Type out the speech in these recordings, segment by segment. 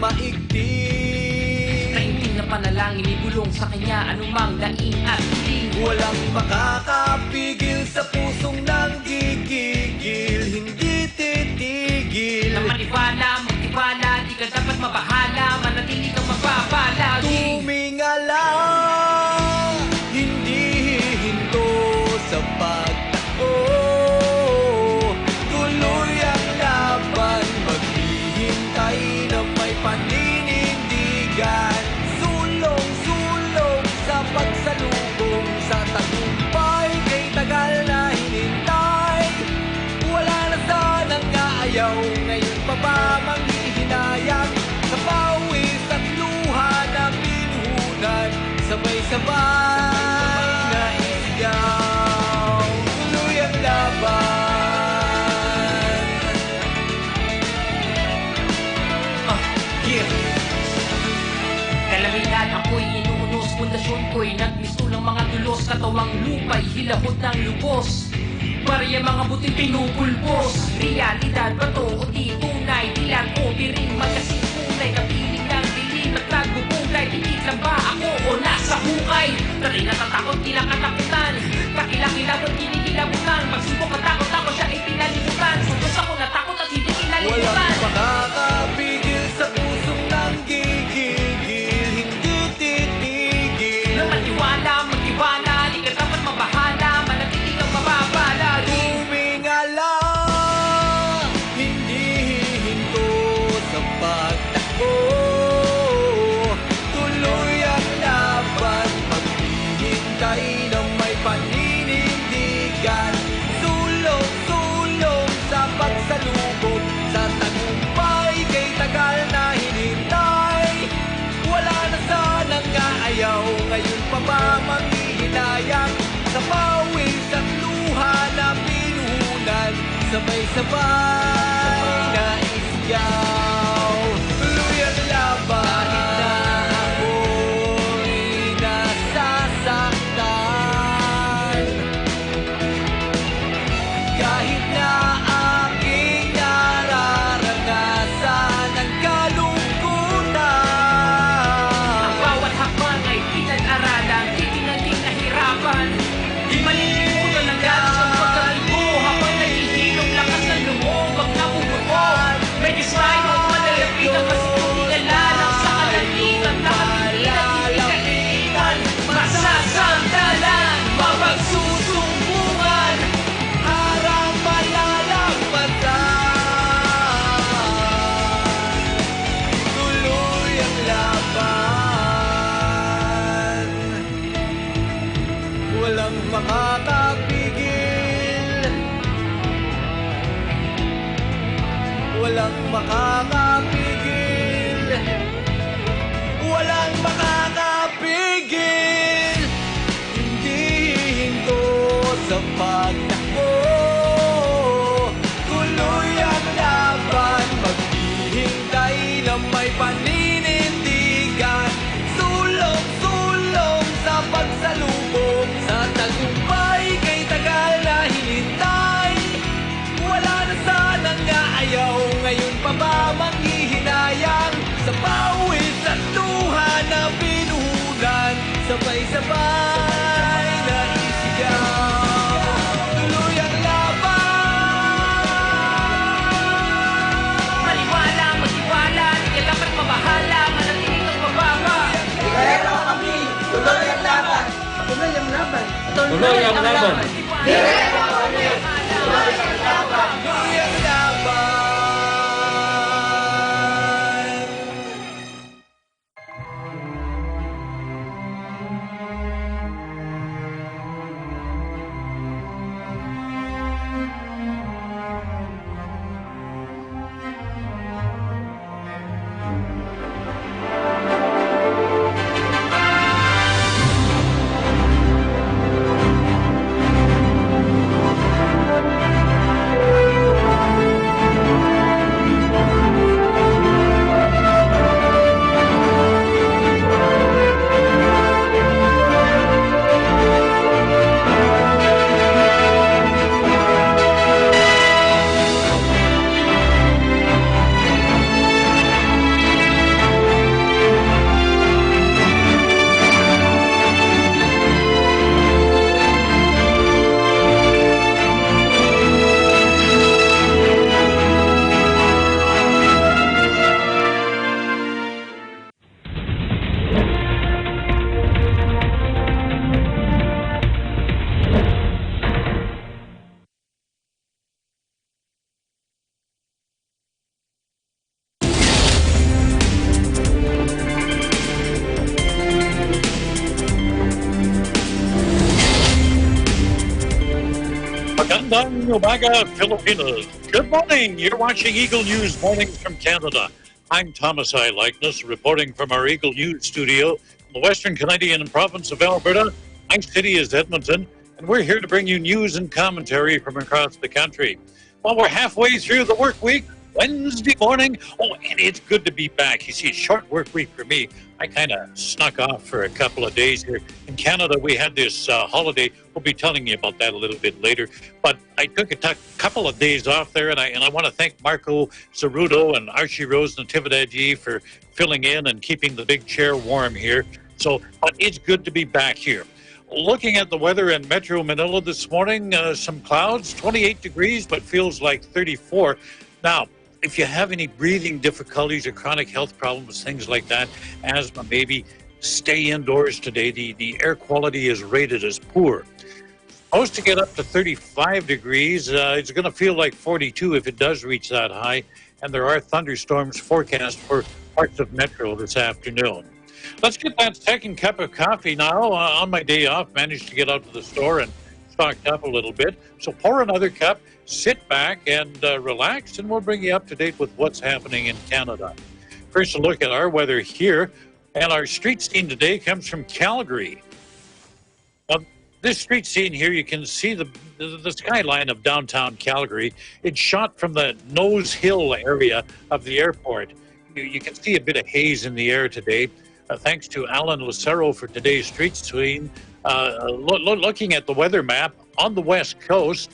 maigting. Taimtim na panalangin, ibulong sa kanya anumang daing at hiling. Walang makakapigil sa pusong nanggigigil, hindi titigil. Na maniwala, magtiwala, di ka dapat mabahala, manatili kang mababala. Tumingala, hindi hihinto sa pagtakbo. Tuloy ang laban, maghihintay na may paninindigan. Sulong-sulong sa pagsalubong, sa tagumpay kay tagal na hinintay. Wala na sanang aayaw, ngayon pa ba manghihinayang? Sa pawis at luha na binuhunan, sabay-sabay na isigaw. Tuloy ang laban. Yeah. Kalamidad ako'y inuunos, pundasyon ko'y nagmisto ng mga tulos, katawang lupa'y hilahod ng lubos. Barya mga buting pinupulbos. Realidad ba to o di tunay? Dilan o biring magkasing kulay, kapiling ng dilim at nagbubulay. Tikit lang ba ako o nasa hukay? Tatay natatakot, tila katakutan. Kakilakilabot, kinikilabutan. Pagsubok at takot ako, siya ay pinalibutan. Sa Diyos ako natakot at hindi kinalibutan. Walang makakapigil sa pusong nanggigigil, hindi titigil. Na maniwala, magtiwala, di ka dapat mabahala, manatili kang mababala. Tumingala, hindi hihinto sa pagtakbo. Tuloy ang laban, maghihintay na may paninindigan. Sulong-sulong sa pagsalubog, sa tagumpay kay tagal na hinintay. Wala na sanang aayaw, ngayon pa ba manghihinayang? Sa pawis at luha na binuhunan, sabay-sabay na isigaw. Tuloy ang laban, kahit na ako'y nasasaktan. Kahit na aking nararanasan ang kalungkutan. Ang bawat hakbang ay pinag-aralan, titinaging nahirapan. Di malilimutan ang gatas ng pagkalibo, habang nahihilong lakas ng loob ang nabubuo. May design o madalapit ang masitutingalan ang sa kalalitan, lahat hindi na tinigalitan. Masasandalan, mapagsusumbungan, Harang malalampasan. Tuloy ang laban. Walang makakapigil. Walang makakapigil. Walang makakapigil. Hindi hihinto sa pagtakbo. Tuloy ang laban, maghihintay na may paninindigan. Sulong-sulong sa pagsalubong, sa tagumpay kay tagal na hinintay. Wala na sanang aayaw, ngayon pa ba manghihinayang? Sa pawis at luha na binuhunan, sabay-sabay na isigaw. Tuloy ang laban. maniwala, magtiwala, di ka dapat mabahala, manatili kang mababa. Guerrero kami, tuloy ang laban. Tuloy ang laban. Tuloy ang laban. Guerrero kami, tuloy ang laban. Tuloy ang laban. Magandang umaga, Filipinas. Good morning. You're watching Eagle News Mornings from Canada. I'm Thomas I. Likeness, reporting from our Eagle News studio in the Western Canadian province of Alberta. My city is Edmonton, and we're here to bring you news and commentary from across the country. Well, we're halfway through the work week, Wednesday morning. Oh, and it's good to be back. You see, short work week for me. I kind of snuck off for a couple of days here. In Canada, we had this holiday. We'll be telling you about that a little bit later. But I took a couple of days off there, and I want to thank Marco Cerruto and Archie Rose Natividad for filling in and keeping the big chair warm here. So, but it's good to be back here. Looking at the weather in Metro Manila this morning, some clouds, 28 degrees, but feels like 34. Now, if you have any breathing difficulties or chronic health problems, things like that, asthma maybe, stay indoors today. The air quality is rated as poor. Supposed to get up to 35 degrees. It's going to feel like 42 if it does reach that high. And there are thunderstorms forecast for parts of Metro this afternoon. Let's get that second cup of coffee now. On my day off, managed to get out to the store and stocked up a little bit. So pour another cup, sit back and relax, and we'll bring you up to date with what's happening in Canada. First, a look at our weather here. And our street scene today comes from Calgary. This street scene here, you can see the skyline of downtown Calgary. It's shot from the Nose Hill area of the airport. You can see a bit of haze in the air today. Thanks to Alan Lucero for today's street scene. Looking at the weather map on the west coast,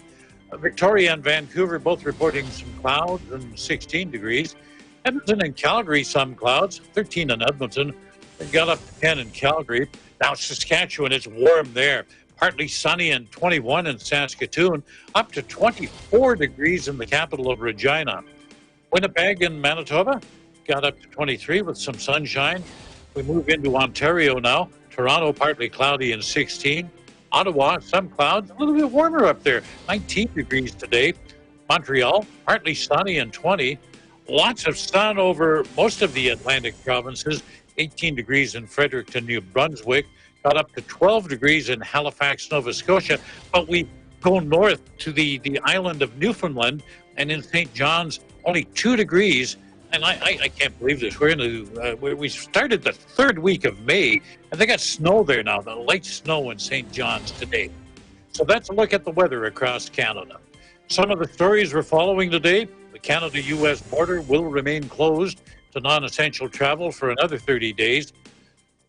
Victoria and Vancouver both reporting some clouds and 16 degrees. Edmonton and Calgary, some clouds, 13 in Edmonton. It got up to 10 in Calgary. Now Saskatchewan, it's warm there. Partly sunny and 21 in Saskatoon, up to 24 degrees in the capital of Regina. Winnipeg and Manitoba got up to 23 with some sunshine. We move into Ontario now. Toronto, partly cloudy and 16. Ottawa, some clouds, a little bit warmer up there, 19 degrees today. Montreal, partly sunny and 20. Lots of sun over most of the Atlantic provinces, 18 degrees in Fredericton, New Brunswick. Got up to 12 degrees in Halifax, Nova Scotia. But we go north to the island of Newfoundland, and in St. John's, only 2 degrees. And I can't believe this. We started the third week of May, and they got snow there now, the light snow in St. John's today. So that's a look at the weather across Canada. Some of the stories we're following today: the Canada-U.S. border will remain closed to non-essential travel for another 30 days.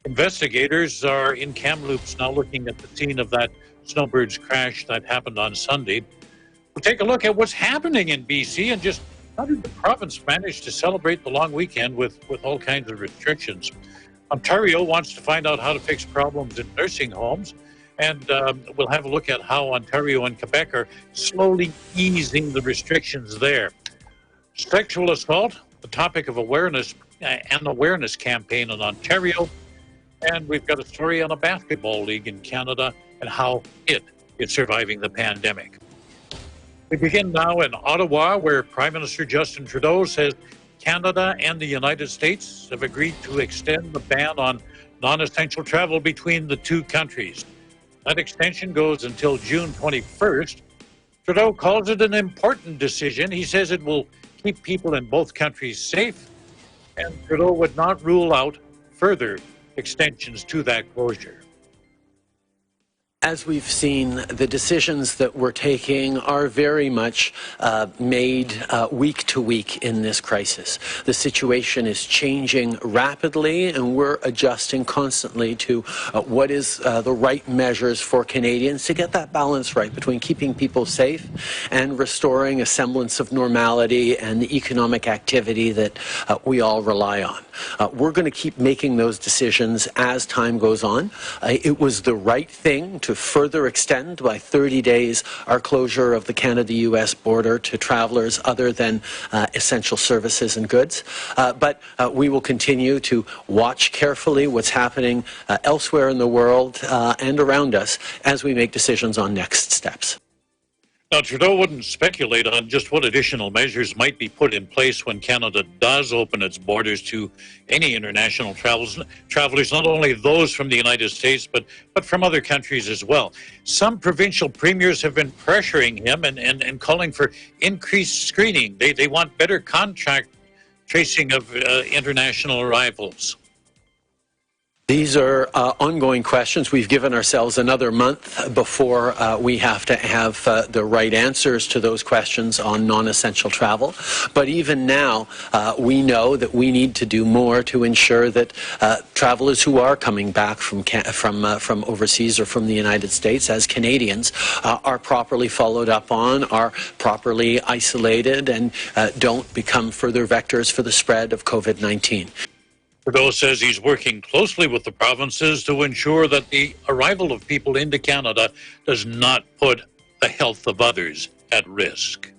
Investigators are in Kamloops now looking at the scene of that Snowbirds crash that happened on Sunday. We'll take a look at what's happening in BC and just how did the province manage to celebrate the long weekend with all kinds of restrictions? Ontario wants to find out how to fix problems in nursing homes, and we'll have a look at how Ontario and Quebec are slowly easing the restrictions there. Sexual assault, the topic of awareness, an awareness campaign in Ontario, and we've got a story on a basketball league in Canada and how it is surviving the pandemic. We begin now in Ottawa, where Prime Minister Justin Trudeau says Canada and the United States have agreed to extend the ban on non-essential travel between the two countries. That extension goes until June 21st. Trudeau calls it an important decision. He says it will keep people in both countries safe, and Trudeau would not rule out further extensions to that closure. As we've seen, the decisions that we're taking are very much made week to week in this crisis. The situation is changing rapidly, and we're adjusting constantly to what is the right measures for Canadians to get that balance right between keeping people safe and restoring a semblance of normality and the economic activity that we all rely on. We're going to keep making those decisions as time goes on. It was the right thing to further extend by 30 days our closure of the Canada-U.S. border to travelers other than essential services and goods. But we will continue to watch carefully what's happening elsewhere in the world and around us as we make decisions on next steps. Now, Trudeau wouldn't speculate on just what additional measures might be put in place when Canada does open its borders to any international travelers, not only those from the United States, but from other countries as well. Some provincial premiers have been pressuring him and calling for increased screening. They want better contact tracing of international arrivals. These are ongoing questions. We've given ourselves another month before we have to have the right answers to those questions on non-essential travel. But even now, we know that we need to do more to ensure that travelers who are coming back from overseas or from the United States as Canadians are properly followed up on, are properly isolated, and don't become further vectors for the spread of COVID-19. Trudeau says he's working closely with the provinces to ensure that the arrival of people into Canada does not put the health of others at risk.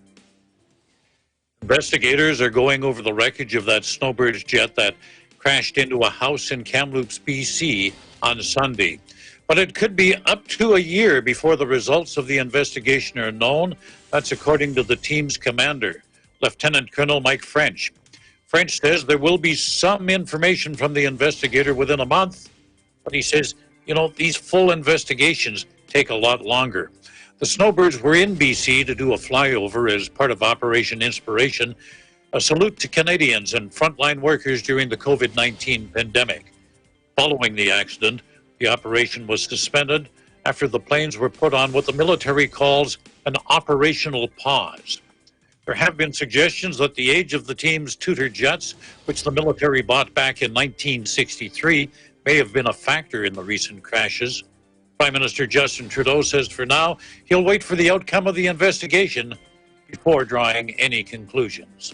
Investigators are going over the wreckage of that Snowbirds jet that crashed into a house in Kamloops, BC on Sunday. But it could be up to a year before the results of the investigation are known. That's according to the team's commander, Lieutenant Colonel Mike French. French says there will be some information from the investigator within a month, but he says, these full investigations take a lot longer. The Snowbirds were in BC to do a flyover as part of Operation Inspiration, a salute to Canadians and frontline workers during the COVID-19 pandemic. Following the accident, the operation was suspended after the planes were put on what the military calls an operational pause. There have been suggestions that the age of the team's Tutor jets, which the military bought back in 1963, may have been a factor in the recent crashes. Prime Minister Justin Trudeau says for now, he'll wait for the outcome of the investigation before drawing any conclusions.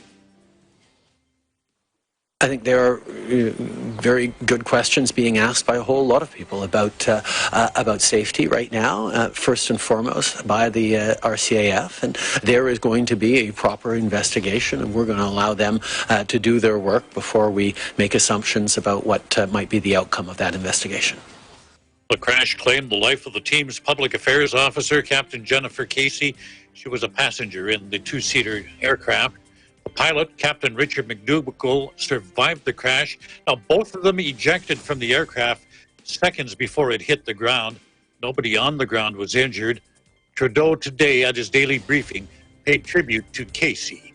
I think there are very good questions being asked by a whole lot of people about safety right now, first and foremost by the RCAF, and there is going to be a proper investigation, and we're going to allow them to do their work before we make assumptions about what might be the outcome of that investigation. The crash claimed the life of the team's public affairs officer, Captain Jennifer Casey. She was a passenger in the two-seater aircraft. The pilot, Captain Richard McDougall, survived the crash. Now, both of them ejected from the aircraft seconds before it hit the ground. Nobody on the ground was injured. Trudeau today at his daily briefing paid tribute to Casey.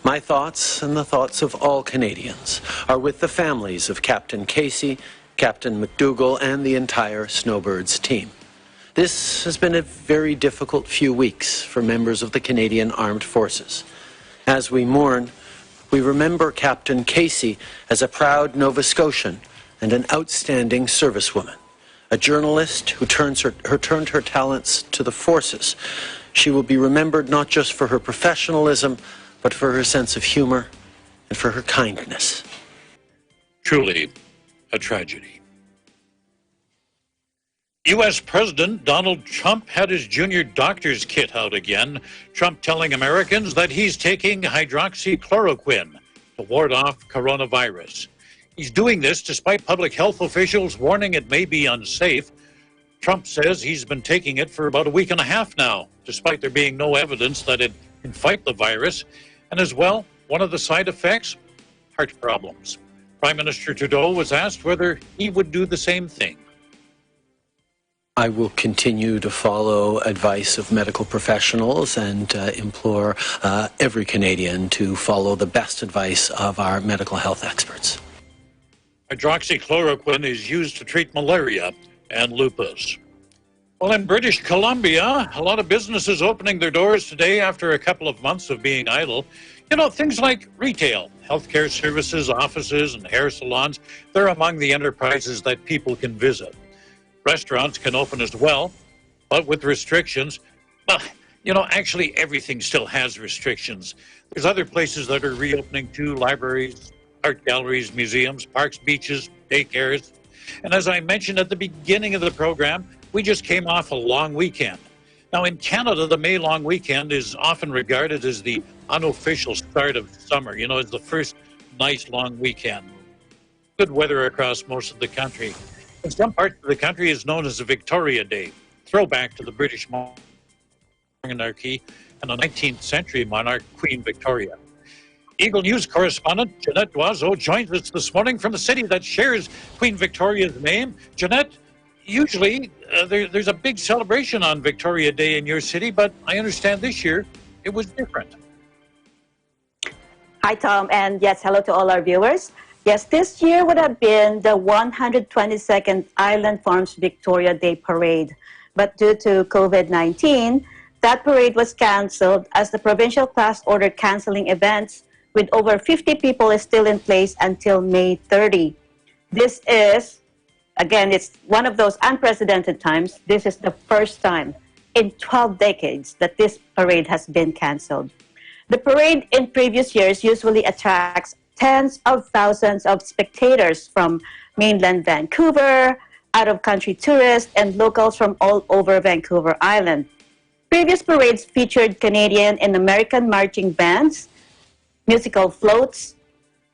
My thoughts and the thoughts of all Canadians are with the families of Captain Casey, Captain McDougall, and the entire Snowbirds team. This has been a very difficult few weeks for members of the Canadian Armed Forces. As we mourn, we remember Captain Casey as a proud Nova Scotian and an outstanding servicewoman, a journalist who turned her talents to the forces. She will be remembered not just for her professionalism, but for her sense of humor and for her kindness. Truly a tragedy. U.S. President Donald Trump had his junior doctor's kit out again. Trump telling Americans that he's taking hydroxychloroquine to ward off coronavirus. He's doing this despite public health officials warning it may be unsafe. Trump says he's been taking it for about a week and a half now, despite there being no evidence that it can fight the virus. And as well, one of the side effects, heart problems. Prime Minister Trudeau was asked whether he would do the same thing. I will continue to follow advice of medical professionals and implore every Canadian to follow the best advice of our medical health experts. Hydroxychloroquine is used to treat malaria and lupus. Well, in British Columbia, a lot of businesses opening their doors today after a couple of months of being idle. Things like retail, healthcare services, offices, and hair salons, they're among the enterprises that people can visit. Restaurants can open as well, but with restrictions. Well, actually everything still has restrictions. There's other places that are reopening too, libraries, art galleries, museums, parks, beaches, daycares. And as I mentioned at the beginning of the program, we just came off a long weekend. Now in Canada, the May long weekend is often regarded as the unofficial start of summer. It's the first nice long weekend. Good weather across most of the country. In some parts of the country, it's known as the Victoria Day, throwback to the British monarchy. monarchy and the 19th century monarch, Queen Victoria. Eagle News correspondent Jeanette Doiseau joins us this morning from the city that shares Queen Victoria's name. Jeanette, usually there's a big celebration on Victoria Day in your city, but I understand this year it was different. Hi, Tom, and yes, hello to all our viewers. Yes, this year would have been the 122nd Island Farms Victoria Day Parade, but due to COVID-19, that parade was canceled as the provincial class ordered canceling events with over 50 people is still in place until May 30. This is, again, it's one of those unprecedented times. This is the first time in 12 decades that this parade has been canceled. The parade in previous years usually attracts tens of thousands of spectators from mainland Vancouver, out-of-country tourists, and locals from all over Vancouver Island. Previous parades featured Canadian and American marching bands, musical floats,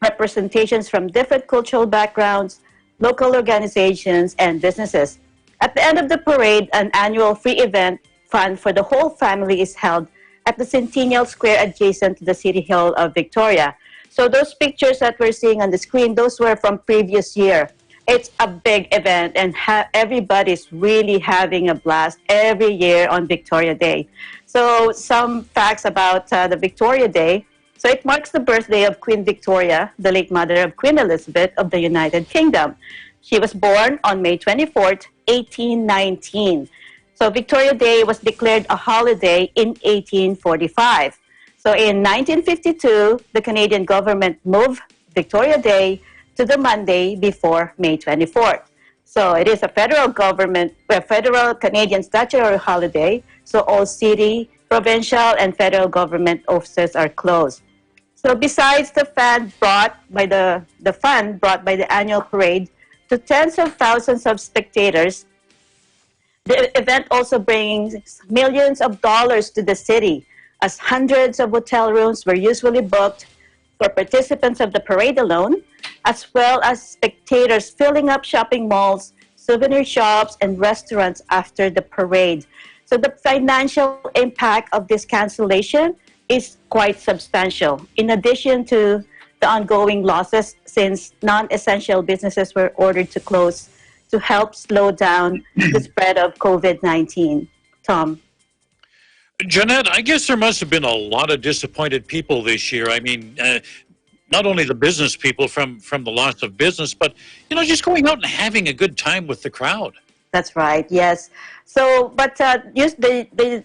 representations from different cultural backgrounds, local organizations, and businesses. At the end of the parade, an annual free event fun for the whole family is held at the Centennial Square adjacent to the City Hall of Victoria. So those pictures that we're seeing on the screen, those were from previous year. It's a big event, and everybody's really having a blast every year on Victoria Day. So some facts about the Victoria Day. So it marks the birthday of Queen Victoria, the late mother of Queen Elizabeth of the United Kingdom. She was born on May 24th, 1819. So Victoria Day was declared a holiday in 1845. So in 1952, the Canadian government moved Victoria Day to the Monday before May 24th. So it is a federal Canadian statutory holiday, so all city, provincial, and federal government offices are closed. So besides the fun brought by the annual parade to tens of thousands of spectators, the event also brings millions of dollars to the city, as hundreds of hotel rooms were usually booked for participants of the parade alone, as well as spectators filling up shopping malls, souvenir shops, and restaurants after the parade. So the financial impact of this cancellation is quite substantial, in addition to the ongoing losses since non-essential businesses were ordered to close to help slow down the spread of COVID-19. Tom. Jeanette, I guess there must have been a lot of disappointed people this year. I mean, not only the business people from the loss of business, but, you know, just going out and having a good time with the crowd. That's right, yes. So, but the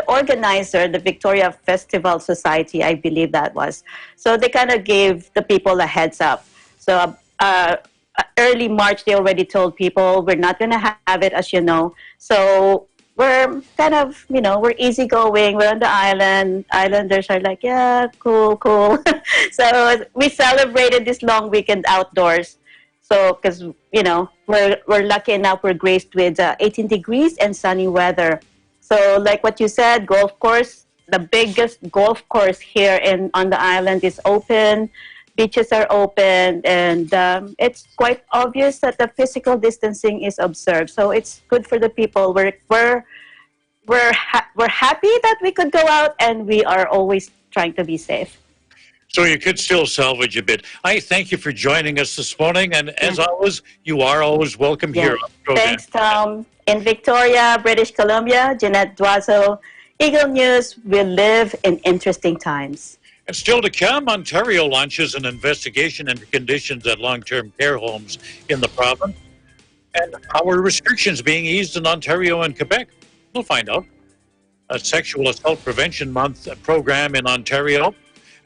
organizer, the Victoria Festival Society, I believe that was. So they kind of gave the people a heads up. So early March, they already told people we're not going to have it, as you know. So we're kind of, you know, we're easygoing. We're on the island. Islanders are like, yeah, cool. So we celebrated this long weekend outdoors. So, because, you know, we're lucky enough, we're graced with 18 degrees and sunny weather. So like what you said, golf course, the biggest golf course here on the island is open. Beaches are open, and it's quite obvious that the physical distancing is observed. So it's good for the people. We're happy that we could go out, and we are always trying to be safe. So you could still salvage a bit. I thank you for joining us this morning, and as always, you are always welcome here on the program. Thanks, Tom. In Victoria, British Columbia, Jeanette Doiseau, Eagle News, we live in interesting times. And still to come, Ontario launches an investigation into conditions at long-term care homes in the province. And how are restrictions being eased in Ontario and Quebec? We'll find out. A Sexual Assault Prevention Month program in Ontario.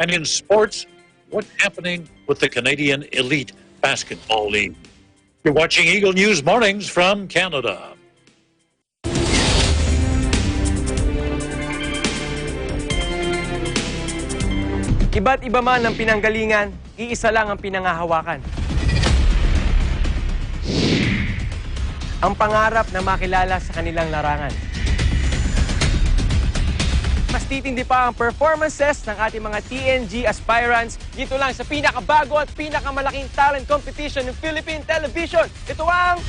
And in sports, what's happening with the Canadian Elite Basketball League? You're watching Eagle News Mornings from Canada. Iba't iba man ang pinanggalingan, iisa lang ang pinangahawakan. Ang pangarap na makilala sa kanilang larangan. Mas titindi pa ang performances ng ating mga TNG aspirants dito lang sa pinakabago at pinakamalaking talent competition ng Philippine Television. Ito ang...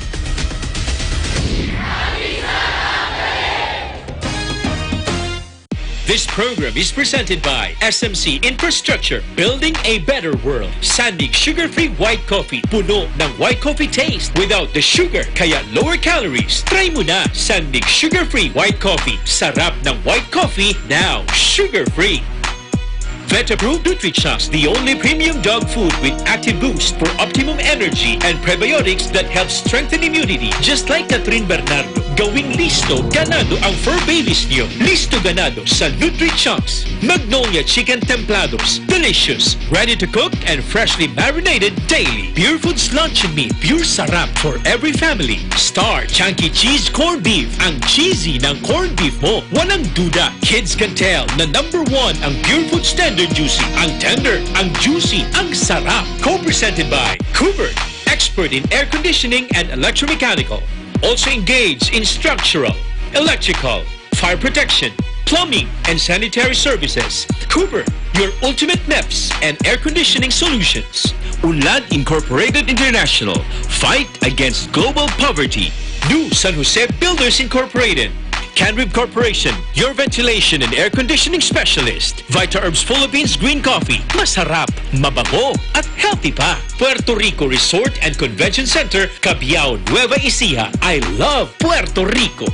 This program is presented by SMC Infrastructure, building a better world. Sandig sugar-free white coffee, puno ng white coffee taste without the sugar, kaya lower calories. Try mo na Sandig sugar-free white coffee. Sarap ng white coffee, now sugar-free. Vet-approved Nutri-Chocs, the only premium dog food with active boost for optimum energy and prebiotics that help strengthen immunity. Just like Catherine Bernardo, gawing listo, ganado ang fur babies niyo. Listo ganado sa Nutri-Chocs. Magnolia Chicken Templados, delicious, ready to cook and freshly marinated daily. Pure Foods Luncheon Meat, pure sarap for every family. Star Chunky Cheese Corned Beef, ang cheesy ng corned beef mo. Walang duda, kids can tell na #1 ang Pure Foods Tender Juicy. Ang tender, ang juicy, ang sarap. Co-presented by Cooper, expert in air conditioning and electromechanical. Also engaged in structural, electrical, fire protection, plumbing, and sanitary services. Cooper, your ultimate MEPS and air conditioning solutions. Unlad Incorporated International, fight against global poverty. New San Jose Builders Incorporated. Canrib Corporation, your ventilation and air conditioning specialist. Vita Herbs Philippines Green Coffee. Masarap, mabango, at healthy pa. Puerto Rico Resort and Convention Center, Cabiao, Nueva Ecija. I love Puerto Rico.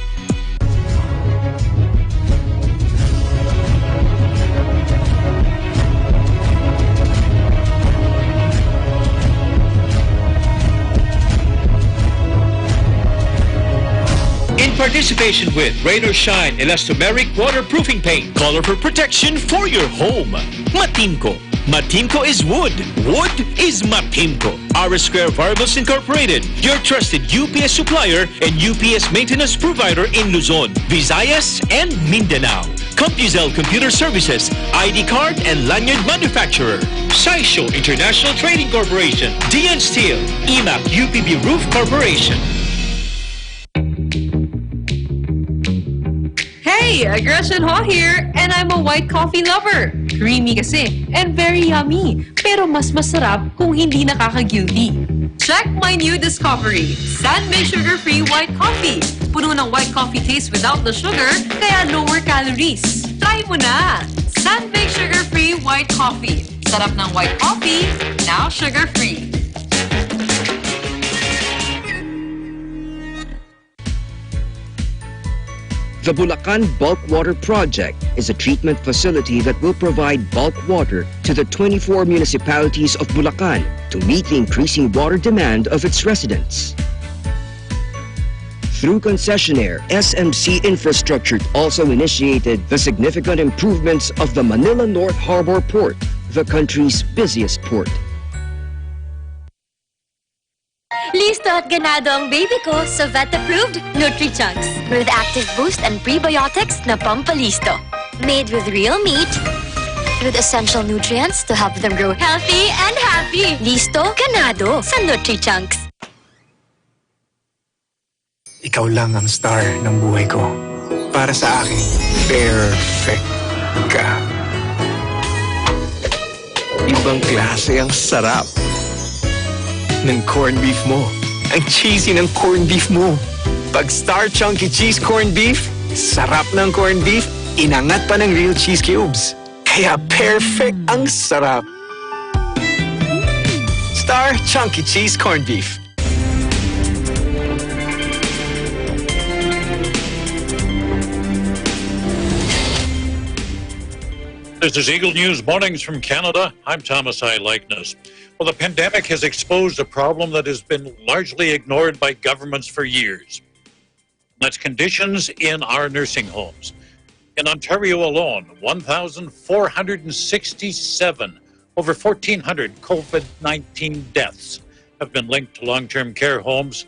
In participation with Rain or Shine Elastomeric Waterproofing Paint. Colorful protection for your home. Matimco. Matimco is wood. Wood is Matimco. R Square Variables Incorporated, your trusted UPS supplier and UPS maintenance provider in Luzon, Visayas, and Mindanao. CompuZell Computer Services, ID card and lanyard manufacturer. Saisho International Trading Corporation, DN Steel, EMAP UPB Roof Corporation. Hey, Aggression Ho here, and I'm a white coffee lover. Creamy kasi, and very yummy. Pero mas masarap kung hindi nakaka-guilty. Check my new discovery, Sandmade Sugar-Free White Coffee. Puno ng white coffee taste without the sugar, kaya lower calories. Try mo na! Sandmade Sugar-Free White Coffee. Sarap ng white coffee, now sugar-free. The Bulacan Bulk Water Project is a treatment facility that will provide bulk water to the 24 municipalities of Bulacan to meet the increasing water demand of its residents. Through concessionaire, SMC Infrastructure also initiated the significant improvements of the Manila North Harbor Port, the country's busiest port. Listo at ganado ang baby ko sa vet-approved Nutri-Chunks with active boost and prebiotics na pampalisto. Made with real meat, with essential nutrients to help them grow healthy and happy. Listo, ganado sa Nutri-Chunks. Ikaw lang ang star ng buhay ko. Para sa akin, perfect ka. Ibang klase ang sarap ng corned beef mo. Ang cheesy ng corned beef mo. Pag Star Chunky Cheese Corned Beef, sarap ng corned beef, inangat pa ng real cheese cubes. Kaya perfect ang sarap. Star Chunky Cheese Corned Beef. This is Eagle News Mornings from Canada. I'm Thomas I. Likeness. Well, the pandemic has exposed a problem that has been largely ignored by governments for years. That's conditions in our nursing homes. In Ontario alone, 1,467, over 1,400 COVID-19 deaths have been linked to long-term care homes.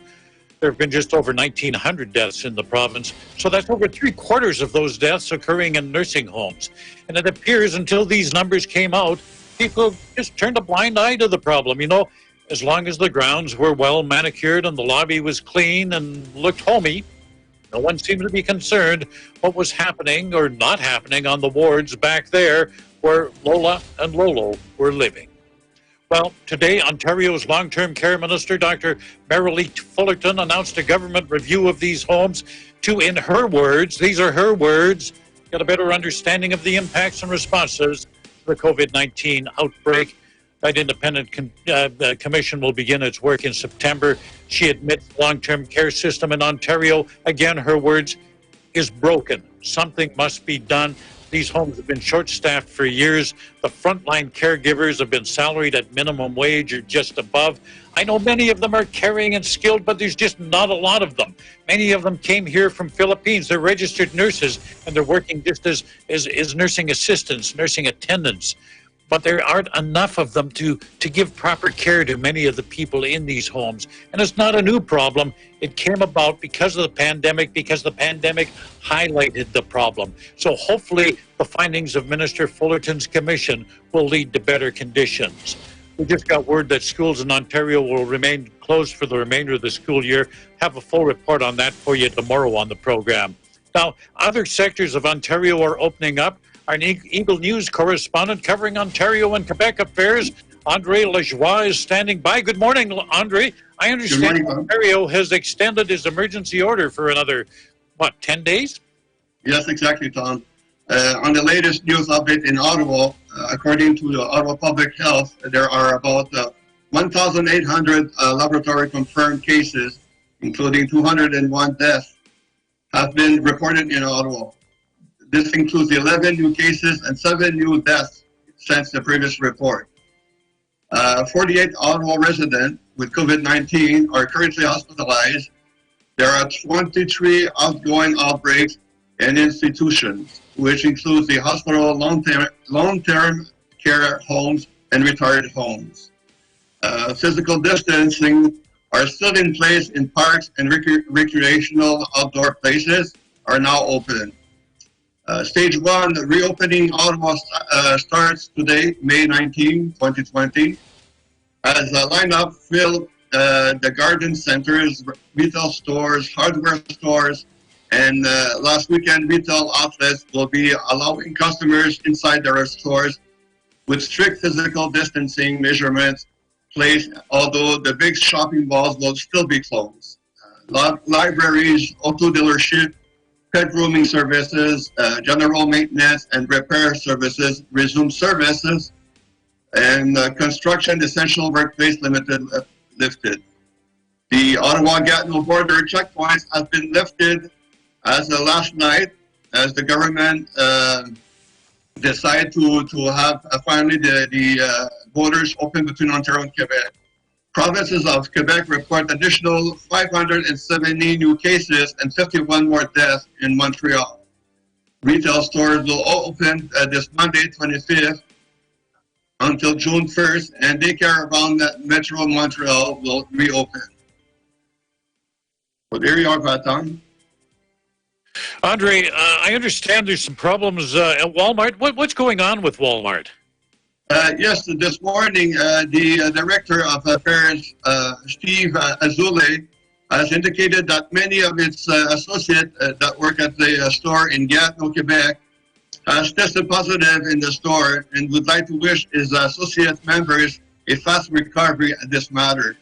There have been just over 1,900 deaths in the province. So that's over 3/4 of those deaths occurring in nursing homes. And it appears until these numbers came out, people just turned a blind eye to the problem. You know, as long as the grounds were well manicured and the lobby was clean and looked homey, no one seemed to be concerned what was happening or not happening on the wards back there where Lola and Lolo were living. Well, today, Ontario's long-term care minister, Dr. Marilee Fullerton, announced a government review of these homes to, in her words, these are her words, get a better understanding of the impacts and responses to the COVID-19 outbreak. That independent commission will begin its work in September. She admits the long-term care system in Ontario, again, her words, is broken. Something must be done. These homes have been short-staffed for years. The frontline caregivers have been salaried at minimum wage or just above. I know many of them are caring and skilled, but there's just not a lot of them. Many of them came here from Philippines. They're registered nurses, and they're working just as nursing assistants, nursing attendants. But there aren't enough of them to give proper care to many of the people in these homes. And it's not a new problem. It came about because of the pandemic, because the pandemic highlighted the problem. So hopefully the findings of Minister Fullerton's commission will lead to better conditions. We just got word that schools in Ontario will remain closed for the remainder of the school year. Have a full report on that for you tomorrow on the program. Now, other sectors of Ontario are opening up. Our Eagle News correspondent covering Ontario and Quebec affairs, Andre Lajoie, is standing by. Good morning, Andre. I understand Ontario has extended its emergency order for another, 10 days? Yes, exactly, Tom. On the latest news update in Ottawa, according to the Ottawa Public Health, there are about 1,800 laboratory confirmed cases, including 201 deaths, have been reported in Ottawa. This includes 11 new cases and 7 new deaths since the previous report. 48 Ottawa residents with COVID-19 are currently hospitalized. There are 23 ongoing outbreaks in institutions, which includes the hospital, long-term care homes, and retired homes. Physical distancing are still in place in parks, and recreational outdoor places are now open. Stage 1 reopening Ottawa starts today, May 19, 2020. As a lineup fill the garden centers, retail stores, hardware stores, and last weekend retail outlets will be allowing customers inside their stores with strict physical distancing measurements placed, although the big shopping malls will still be closed. Libraries, auto dealerships, pet grooming services, general maintenance and repair services resume services, and construction essential workplace lifted. The Ottawa-Gatineau border checkpoints have been lifted as of last night, as the government decided to have finally the borders open between Ontario and Quebec. Provinces of Quebec report additional 570 new cases and 51 more deaths in Montreal. Retail stores will open this Monday, 25th, until June 1st, and daycare around Metro Montreal will reopen. So there you are, Vaton. Andre, I understand there's some problems at Walmart. What's going on with Walmart? Yes, this morning, the Director of Affairs, Steve Azule, has indicated that many of its associates that work at the store in Gatineau, Quebec, has tested positive in the store and would like to wish his associate members a fast recovery at this matter.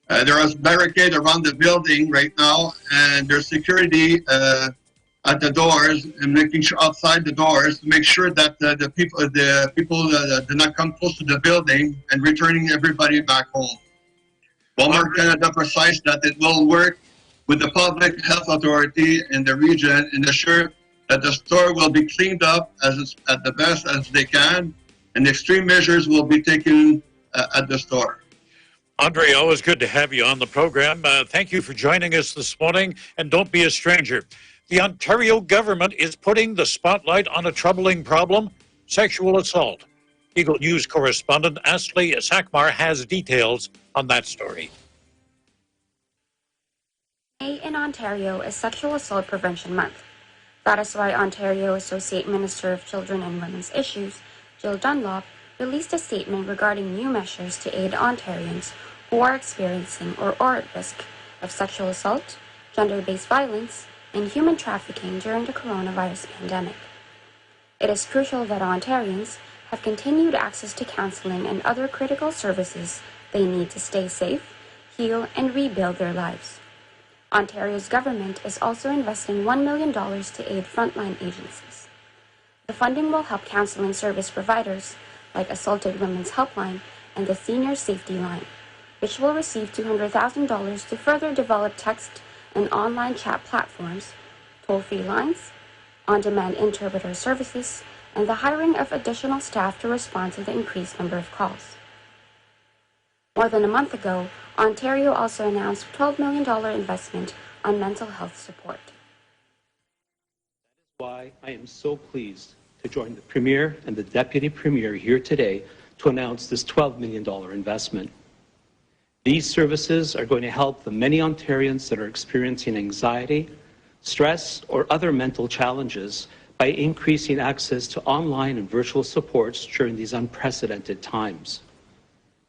There is barricade around the building right now, and there's security at the doors and making sure outside the doors to make sure that the people do not come close to the building and returning everybody back home. Walmart Canada precise that it will work with the public health authority in the region and ensure that the store will be cleaned up at the best as they can, and extreme measures will be taken at the store. Andre, always good to have you on the program. Thank you for joining us this morning, and don't be a stranger. The Ontario government is putting the spotlight on a troubling problem, sexual assault. Eagle News correspondent Ashley Sakmar has details on that story. May in Ontario is Sexual Assault Prevention Month. That is why Ontario Associate Minister of Children and Women's Issues, Jill Dunlop, released a statement regarding new measures to aid Ontarians who are experiencing or are at risk of sexual assault, gender-based violence, and human trafficking during the coronavirus pandemic. It is crucial that Ontarians have continued access to counseling and other critical services they need to stay safe, heal, and rebuild their lives. Ontario's government is also investing $1 million to aid frontline agencies. The funding will help counseling service providers like Assaulted Women's Helpline and the Senior Safety Line, which will receive $200,000 to further develop text and online chat platforms, toll-free lines, on-demand interpreter services, and the hiring of additional staff to respond to the increased number of calls. More than a month ago, Ontario also announced a $12 million investment on mental health support. That is why I am so pleased to join the Premier and the Deputy Premier here today to announce this $12 million investment. These services are going to help the many Ontarians that are experiencing anxiety, stress, or other mental challenges by increasing access to online and virtual supports during these unprecedented times.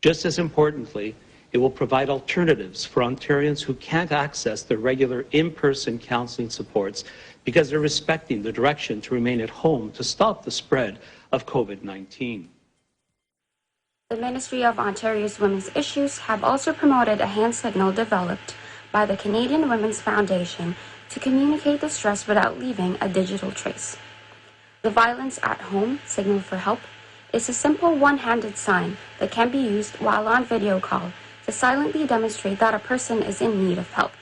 Just as importantly, it will provide alternatives for Ontarians who can't access the regular in-person counseling supports because they're respecting the direction to remain at home to stop the spread of COVID-19. The Ministry of Ontario's Women's Issues have also promoted a hand signal developed by the Canadian Women's Foundation to communicate the stress without leaving a digital trace. The Violence at Home signal for help is a simple one-handed sign that can be used while on video call to silently demonstrate that a person is in need of help.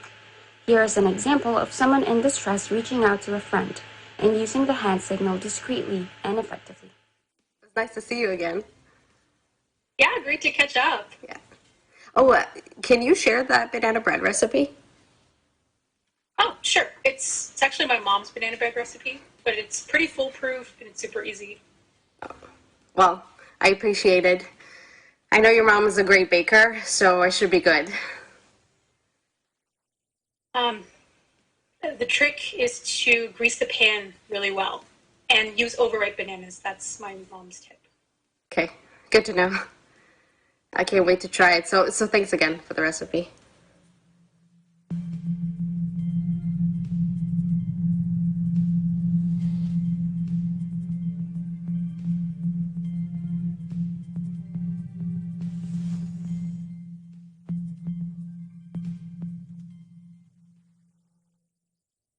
Here is an example of someone in distress reaching out to a friend and using the hand signal discreetly and effectively. It's nice to see you again. Yeah, great to catch up. Yeah. Oh, can you share that banana bread recipe? Oh, sure. It's actually my mom's banana bread recipe, but it's pretty foolproof and it's super easy. Oh, well, I appreciate it. I know your mom is a great baker, so I should be good. The trick is to grease the pan really well and use overripe bananas. That's my mom's tip. Okay, good to know. I can't wait to try it. So thanks again for the recipe.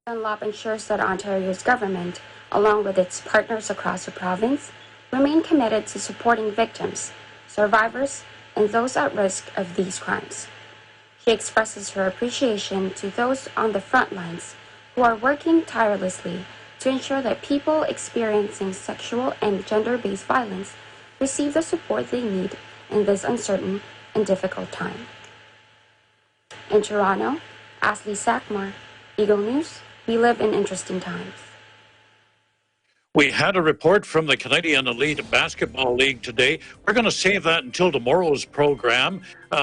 Dunlop ensures that Ontario's government, along with its partners across the province, remain committed to supporting victims, survivors, and those at risk of these crimes. She expresses her appreciation to those on the front lines who are working tirelessly to ensure that people experiencing sexual and gender-based violence receive the support they need in this uncertain and difficult time. In Toronto, Ashley Sackmore, Eagle News. We live in interesting times. We had a report from the Canadian Elite Basketball League today. We're going to save that until tomorrow's program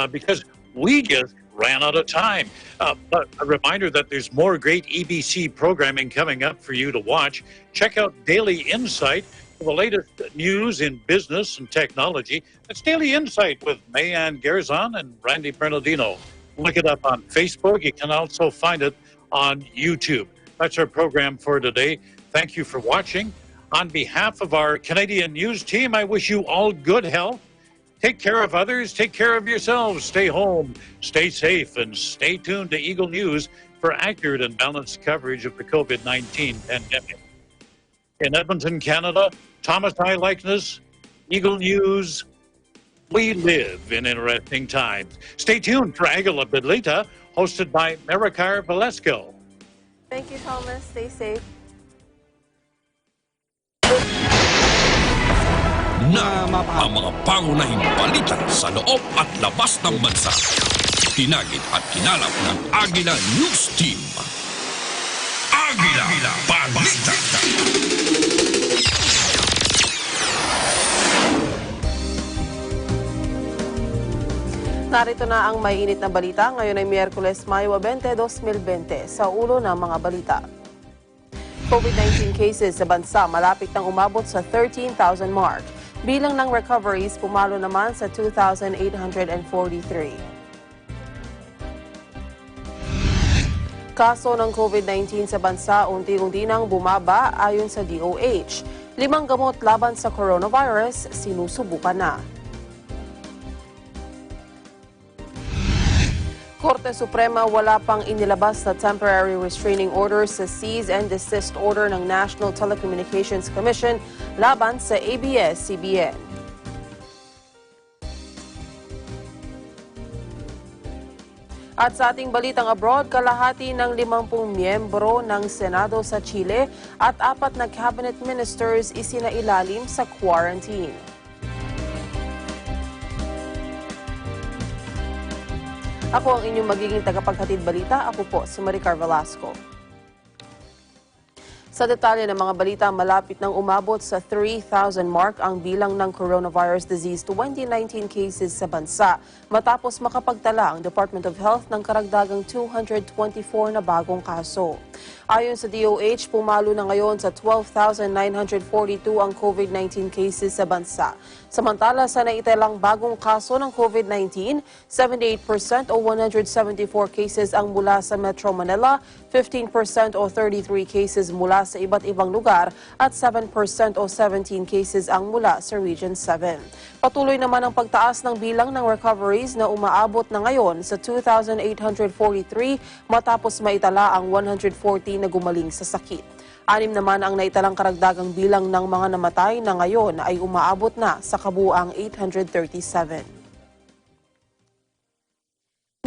because we just ran out of time. But a reminder that there's more great EBC programming coming up for you to watch. Check out Daily Insight for the latest news in business and technology. That's Daily Insight with Mayanne Garzon and Randy Bernardino. Look it up on Facebook. You can also find it on YouTube. That's our program for today. Thank you for watching. On behalf of our Canadian News team, I wish you all good health. Take care of others. Take care of yourselves. Stay home, stay safe, and stay tuned to Eagle News for accurate and balanced coverage of the COVID-19 pandemic. In Edmonton, Canada, Thomas I. Likeness, Eagle News. We live in interesting times. Stay tuned for Agala Bidlita, hosted by Maricar Velasco. Thank you, Thomas. Stay safe. Na ang mga pangunahing balita sa loob at labas ng bansa. Tinagid at kinalap ng Agila News Team. Agila Balita. Narito na ang may init na balita. Ngayon ay Miyerkules, Mayo 20, 2020. Sa ulo ng mga balita. COVID-19 cases sa bansa malapit nang umabot sa 13,000 mark. Bilang ng recoveries, pumalo naman sa 2,843. Kaso ng COVID-19 sa bansa unti-unti nang bumaba ayon sa DOH. 5 gamot laban sa coronavirus sinusubukan na. Korte Suprema wala pang inilabas na temporary restraining order sa cease and desist order ng National Telecommunications Commission laban sa ABS-CBN. At sa ating balitang abroad, kalahati ng 50 miyembro ng Senado sa Chile at 4 na cabinet ministers isinailalim sa quarantine. Ako ang inyong magiging tagapaghatid balita. Ako po si Maricar Velasco. Sa detalye ng mga balita, malapit nang umabot sa 3,000 mark ang bilang ng coronavirus disease 2019 cases sa bansa matapos makapagtala ang Department of Health ng karagdagang 224 na bagong kaso. Ayon sa DOH, pumalo na ngayon sa 12,942 ang COVID-19 cases sa bansa. Samantala, sa naitalang bagong kaso ng COVID-19, 78% o 174 cases ang mula sa Metro Manila, 15% o 33 cases mula sa iba't ibang lugar at 7% o 17 cases ang mula sa Region 7. Patuloy naman ang pagtaas ng bilang ng recoveries na umaabot na ngayon sa 2,843 matapos maitala ang 140 na gumaling sa sakit. 6 naman ang naitalang karagdagang bilang ng mga namatay na ngayon ay umaabot na sa kabuuang 837.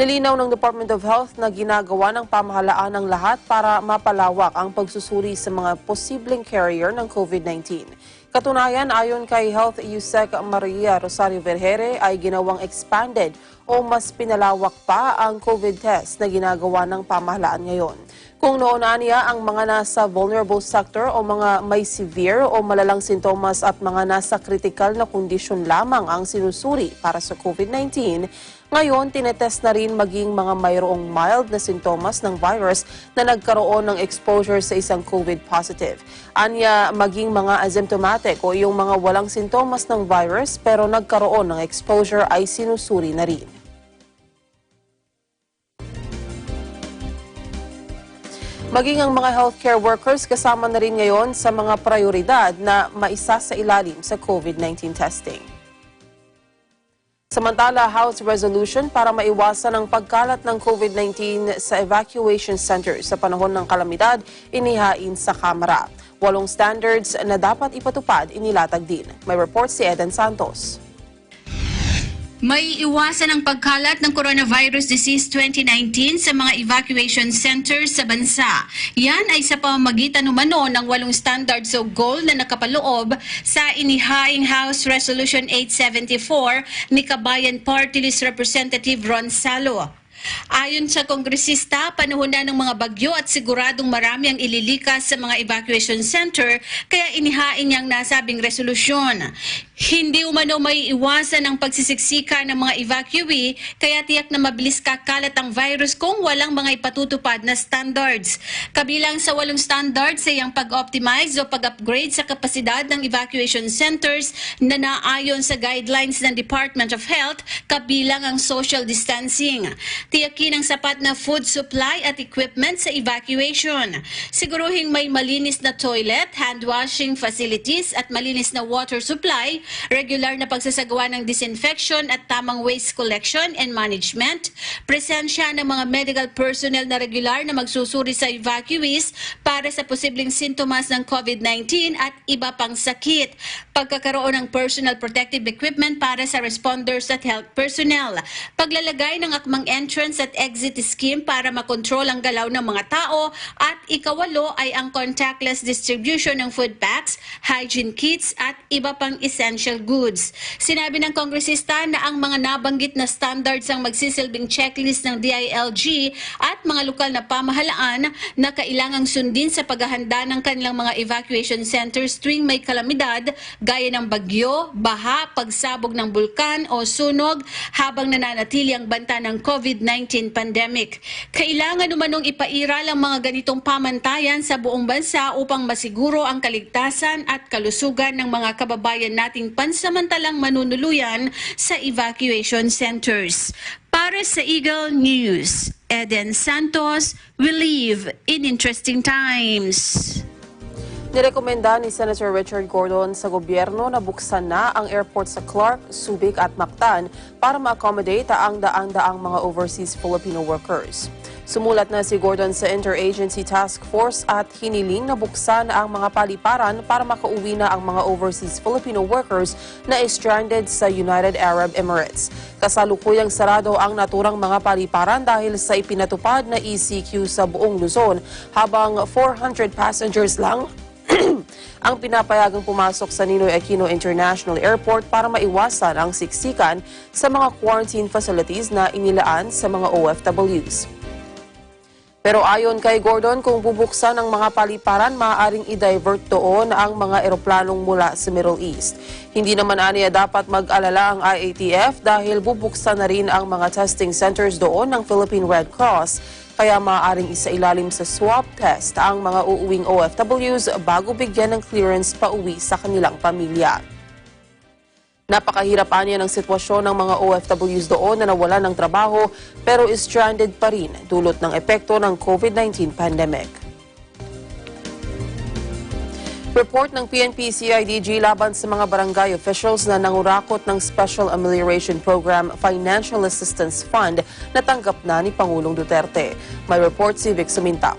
Nilinaw ng Department of Health na ginagawa ng pamahalaan ang lahat para mapalawak ang pagsusuri sa mga posibleng carrier ng COVID-19. Katunayan, ayon kay Health USEC Maria Rosario Vergere ay ginawang expanded o mas pinalawak pa ang COVID test na ginagawa ng pamahalaan ngayon. Kung noon niya ang mga nasa vulnerable sector o mga may severe o malalang sintomas at mga nasa critical na kondisyon lamang ang sinusuri para sa COVID-19, ngayon tinetest na rin maging mga mayroong mild na sintomas ng virus na nagkaroon ng exposure sa isang COVID positive. Anya maging mga asymptomatic o yung mga walang sintomas ng virus pero nagkaroon ng exposure ay sinusuri na rin. Maging ang mga healthcare workers kasama na rin ngayon sa mga prioridad na maisa sa ilalim sa COVID-19 testing. Samantala, House resolution para maiwasan ang pagkalat ng COVID-19 sa evacuation centers sa panahon ng kalamidad inihain sa Kamara. 8 standards na dapat ipatupad inilatag din. May report si Eden Santos. May iwasan ang pagkalat ng coronavirus disease 2019 sa mga evacuation centers sa bansa. Yan ay sa pamamagitan umano ng 8 standards o goal na nakapaloob sa inihaing House Resolution 874 ni Kabayan Party List Representative Ron Salo. Ayon sa kongresista, panahon na ng mga bagyo at siguradong marami ang ililikas sa mga evacuation center kaya inihain niyang nasabing resolusyon. Hindi umano may iwasan ang pagsisiksika ng mga evacuee kaya tiyak na mabilis kakalat ang virus kung walang mga ipatutupad na standards. Kabilang sa 8 standards ay ang pag-optimize o pag-upgrade sa kapasidad ng evacuation centers na naayon sa guidelines ng Department of Health kabilang ang social distancing. Tiyakin ang sapat na food supply at equipment sa evacuation. Siguruhing may malinis na toilet, hand washing facilities at malinis na water supply, regular na pagsasagawa ng disinfection at tamang waste collection and management, presensya ng mga medical personnel na regular na magsusuri sa evacuees para sa posibleng sintomas ng COVID-19 at iba pang sakit, pagkakaroon ng personal protective equipment para sa responders at health personnel, paglalagay ng akmang entrance at exit scheme para makontrol ang galaw ng mga tao at 8 ay ang contactless distribution ng food packs, hygiene kits at iba pang essential goods. Sinabi ng kongresista na ang mga nabanggit na standards ang magsisilbing checklist ng DILG at mga lokal na pamahalaan na kailangang sundin sa paghahanda ng kanilang mga evacuation centers tuwing may kalamidad gaya ng bagyo, baha, pagsabog ng bulkan o sunog habang nananatili ang banta ng COVID-19 pandemic. Kailangan umanong ipairal ang mga ganitong pamantayan sa buong bansa upang masiguro ang kaligtasan at kalusugan ng mga kababayan nating pansamantalang manunuluyan sa evacuation centers. Para sa Eagle News, Eden Santos, we live in interesting times. Nirekomenda ni Senator Richard Gordon sa gobyerno na buksan na ang airport sa Clark, Subic at Mactan para ma-accommodate ang daang-daang mga overseas Filipino workers. Sumulat na si Gordon sa Interagency Task Force at hiniling na buksan ang mga paliparan para makauwi na ang mga overseas Filipino workers na stranded sa United Arab Emirates. Kasalukuyang sarado ang naturang mga paliparan dahil sa ipinatupad na ECQ sa buong Luzon, habang 400 passengers lang ang pinapayagang pumasok sa Ninoy Aquino International Airport para maiwasan ang siksikan sa mga quarantine facilities na inilaan sa mga OFWs. Pero ayon kay Gordon, kung bubuksan ang mga paliparan, maaaring i-divert doon ang mga eroplanong mula sa Middle East. Hindi naman aniya dapat mag-alala ang IATF dahil bubuksan na rin ang mga testing centers doon ng Philippine Red Cross. Kaya maaaring isailalim sa swab test ang mga uuwing OFWs bago bigyan ng clearance pauwi sa kanilang pamilya. Napakahirap aniya ng sitwasyon ng mga OFWs doon na nawalan ng trabaho pero stranded pa rin dulot ng epekto ng COVID-19 pandemic. Report ng PNP-CIDG laban sa mga barangay officials na nangurakot ng Special Amelioration Program Financial Assistance Fund na tanggap na ni Pangulong Duterte. May report si Vic Sumintak.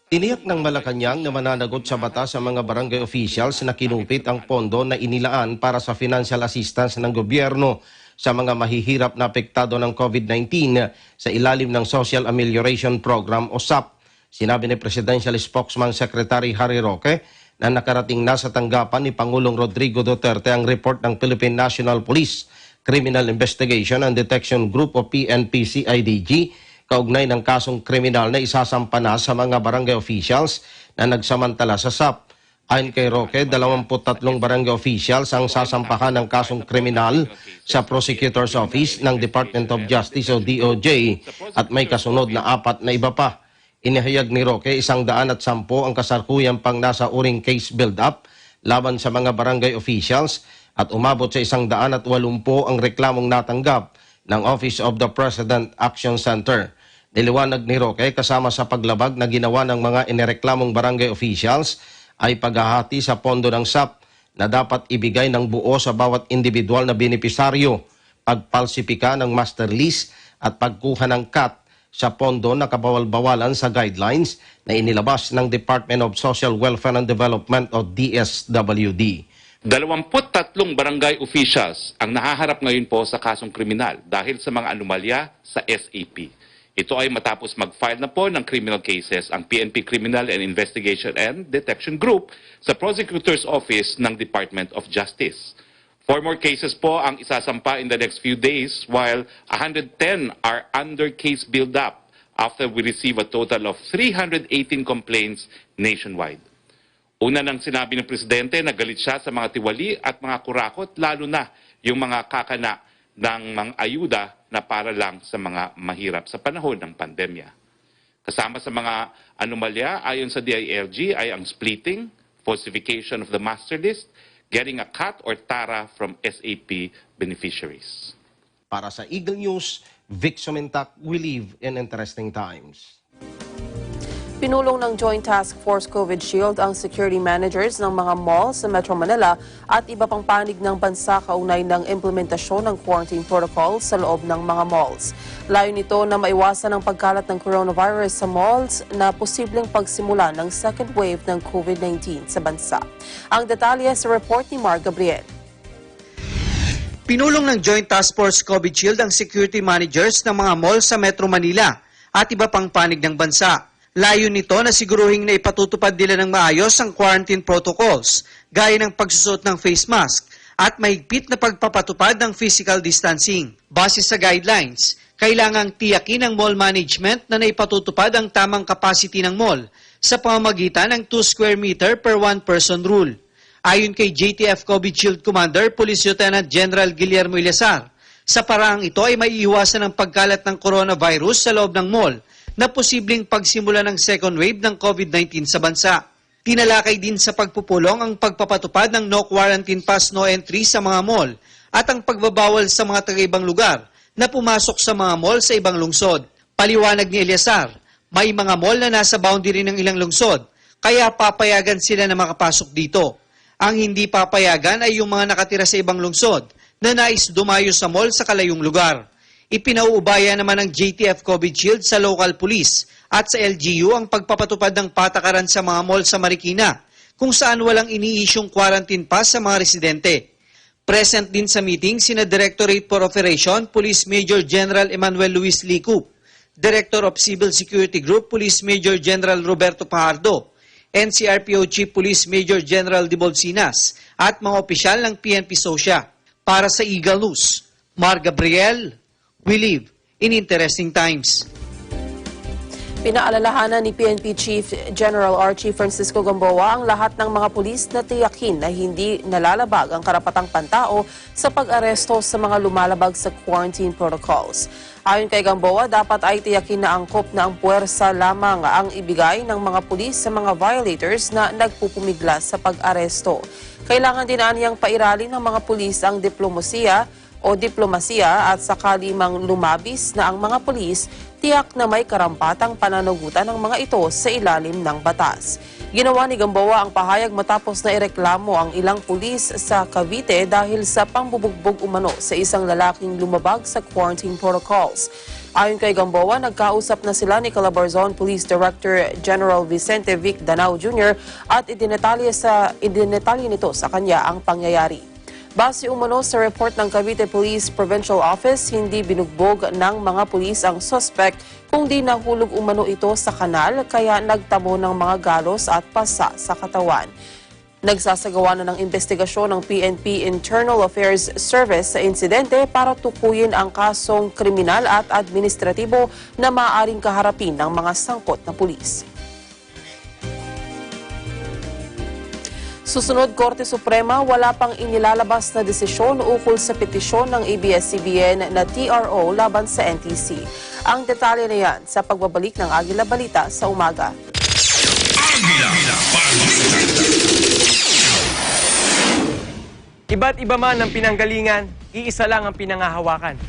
Tiniyak ng Malacanang na mananagot sa batas sa mga barangay officials na kinupit ang pondo na inilaan para sa financial assistance ng gobyerno sa mga mahihirap na apektado ng COVID-19 sa ilalim ng Social Amelioration Program o SAP. Sinabi ni Presidential Spokesman Secretary Harry Roque na nakarating na sa tanggapan ni Pangulong Rodrigo Duterte ang report ng Philippine National Police Criminal Investigation and Detection Group o PNP-CIDG kaugnay ng kasong kriminal na isasampa na sa mga barangay officials na nagsamantala sa SAP. Ayon kay Roque, 23 barangay officials ang sasampahan ng kasong kriminal sa Prosecutor's Office ng Department of Justice o DOJ at may kasunod na 4 na iba pa. Inihayag ni Roque 110 ang kasarkuyang pang nasa uring case build-up laban sa mga barangay officials at umabot sa 180 ang reklamong natanggap ng Office of the President Action Center. Niliwanag ni Roque kasama sa paglabag na ginawa ng mga inireklamong barangay officials ay paghahati sa pondo ng SAP na dapat ibigay ng buo sa bawat individual na benepisaryo, pagpalsipika ng master lease at pagkuha ng cut sa pondo na kabawal-bawalan sa guidelines na inilabas ng Department of Social Welfare and Development o DSWD. 23 barangay officials ang nahaharap ngayon po sa kasong kriminal dahil sa mga anomalya sa SAP. Ito ay matapos mag-file na po ng criminal cases ang PNP Criminal and Investigation and Detection Group sa Prosecutor's Office ng Department of Justice. 4 more cases po ang isasampa in the next few days while 110 are under case build-up after we receive a total of 318 complaints nationwide. Una nang sinabi ng Presidente na galit siya sa mga tiwali at mga kurakot, lalo na yung mga kakana ng mga ayuda na para lang sa mga mahirap sa panahon ng pandemya. Kasama sa mga anomalya ayon sa DILG ay ang splitting, falsification of the master list, getting a cut or tara from SAP beneficiaries. Para sa Eagle News, Vic Sumintak, we live in interesting times. Pinulong ng Joint Task Force COVID Shield ang security managers ng mga mall sa Metro Manila at iba pang panig ng bansa kaugnay ng implementasyon ng quarantine protocol sa loob ng mga malls. Layon nito na maiwasan ang pagkalat ng coronavirus sa malls na posibleng pagsimula ng second wave ng COVID-19 sa bansa. Ang detalye sa report ni Mar Gabriel. Pinulong ng Joint Task Force COVID Shield ang security managers ng mga mall sa Metro Manila at iba pang panig ng bansa. Layo nito na siguruhin na ipatutupad nila ng maayos ang quarantine protocols, gaya ng pagsusot ng face mask at mahigpit na pagpapatupad ng physical distancing. Base sa guidelines, kailangang tiyakin ng mall management na naipatutupad ang tamang capacity ng mall sa pamamagitan ng 2 square meter per 1 person rule. Ayon kay JTF COVID Shield Commander Police Lieutenant General Guillermo Ilesar, sa paraang ito ay maiiwasan ang pagkalat ng coronavirus sa loob ng mall na posibleng pagsimula ng second wave ng COVID-19 sa bansa. Tinalakay din sa pagpupulong ang pagpapatupad ng no quarantine pass, no entry sa mga mall at ang pagbabawal sa mga taga-ibang lugar na pumasok sa mga mall sa ibang lungsod. Paliwanag ni Eliasar, May mga mall na nasa boundary ng ilang lungsod, kaya papayagan sila na makapasok dito. Ang hindi papayagan ay yung mga nakatira sa ibang lungsod na nais dumayo sa mall sa kalayong lugar. Ipinauubaya naman ng JTF COVID Shield sa local police at sa LGU ang pagpapatupad ng patakaran sa mga mall sa Marikina, kung saan walang ini-isyong quarantine pass sa mga residente. Present din sa meeting sina Directorate for Operation, Police Major General Emmanuel Luis Licup, Director of Civil Security Group, Police Major General Roberto Pajardo, NCRPO Chief Police Major General Dibolsinas at mga opisyal ng PNP SOSIA. Para sa Eagle News, Mar Gabriel, we live in interesting times. Pinaalalahanan ni PNP Chief General Archie Francisco Gamboa ang lahat ng mga pulis na tiyakin na hindi nalalabag ang karapatang pantao sa pag-aresto sa mga lumalabag sa quarantine protocols. Ayon kay Gamboa, dapat ay tiyakin na angkop na ang puwersa lamang ang ibigay ng mga pulis sa mga violators na nagpupumigla sa pag-aresto. Kailangan din niyang pairalin ng mga pulis ang diplomasiya at sakali mang lumabis na ang mga pulis, tiyak na may karampatang pananagutan ng mga ito sa ilalim ng batas. Ginawa ni Gamboa ang pahayag matapos na ireklamo ang ilang pulis sa Cavite dahil sa pambubugbog umano sa isang lalaking lumabag sa quarantine protocols. Ayon kay Gamboa, nagkausap na sila ni Calabarzon Police Director General Vicente Vic Danao Jr. at idinetalye nito sa kanya ang pangyayari. Base umano sa report ng Cavite Police Provincial Office, hindi binugbog ng mga pulis ang suspect kundi nahulog umano ito sa kanal kaya nagtamo ng mga galos at pasa sa katawan. Nagsasagawa na ng investigasyon ng PNP Internal Affairs Service sa insidente para tukuyin ang kasong kriminal at administratibo na maaaring kaharapin ng mga sangkot na pulis. Susunod, Korte Suprema, wala pang inilalabas na desisyon ukol sa petisyon ng ABS-CBN na TRO laban sa NTC. Ang detalye na yan sa pagbabalik ng Agila Balita sa umaga. Agila Balita. Iba't iba man ang pinanggalingan, iisa lang ang pinangahawakan.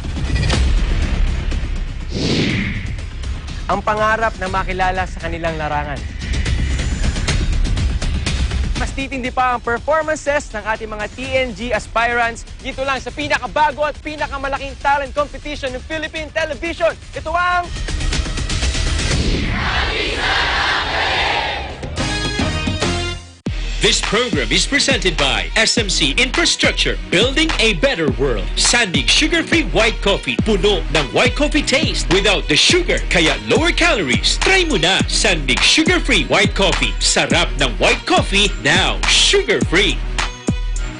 Ang pangarap na makilala sa kanilang larangan. Mas titindi pa ang performances ng ating mga TNG aspirants dito lang sa pinakabago at pinakamalaking talent competition ng Philippine Television. Ito ang... This program is presented by SMC Infrastructure, building a better world. Sandig sugar-free white coffee, puno ng white coffee taste without the sugar, kaya lower calories. Try mo na Sandig sugar-free white coffee. Sarap ng white coffee, now sugar-free.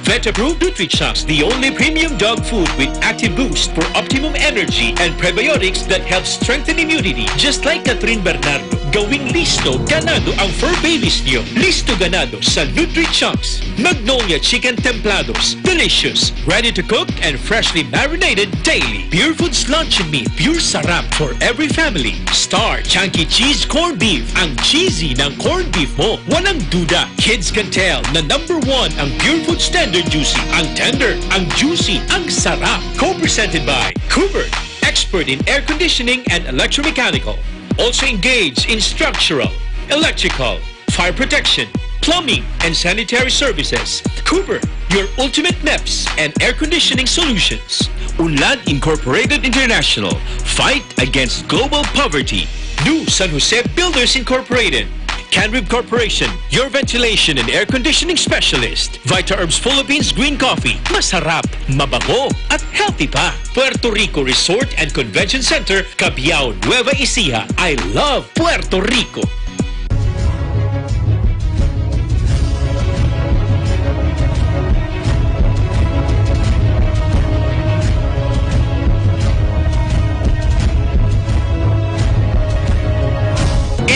Vet-approved NutriChocs, the only premium dog food with active boost for optimum energy and prebiotics that help strengthen immunity. Just like Catherine Bernardo, gawing listo ganado ang fur babies niyo. Listo ganado sa NutriChocs. Magnolia Chicken Templados, delicious, ready to cook and freshly marinated daily. Pure Foods Luncheon Meat, pure sarap for every family. Star Chunky Cheese Corned Beef, ang cheesy ng corned beef mo. Walang duda, kids can tell na #1 ang Pure Foods Tender Juicy. Ang tender, ang juicy, ang sarap. Co-presented by Cooper, expert in air conditioning and electromechanical. Also engaged in structural, electrical, fire protection, plumbing, and sanitary services. Cooper, your ultimate NEPS and air conditioning solutions. Unlad Incorporated International, fight against global poverty. New San Jose Builders Incorporated. Canrib Corporation, your ventilation and air conditioning specialist. Vita Herbs Philippines Green Coffee, masarap, mabango, at healthy pa. Puerto Rico Resort and Convention Center, Cabiao, Nueva Ecija. I love Puerto Rico.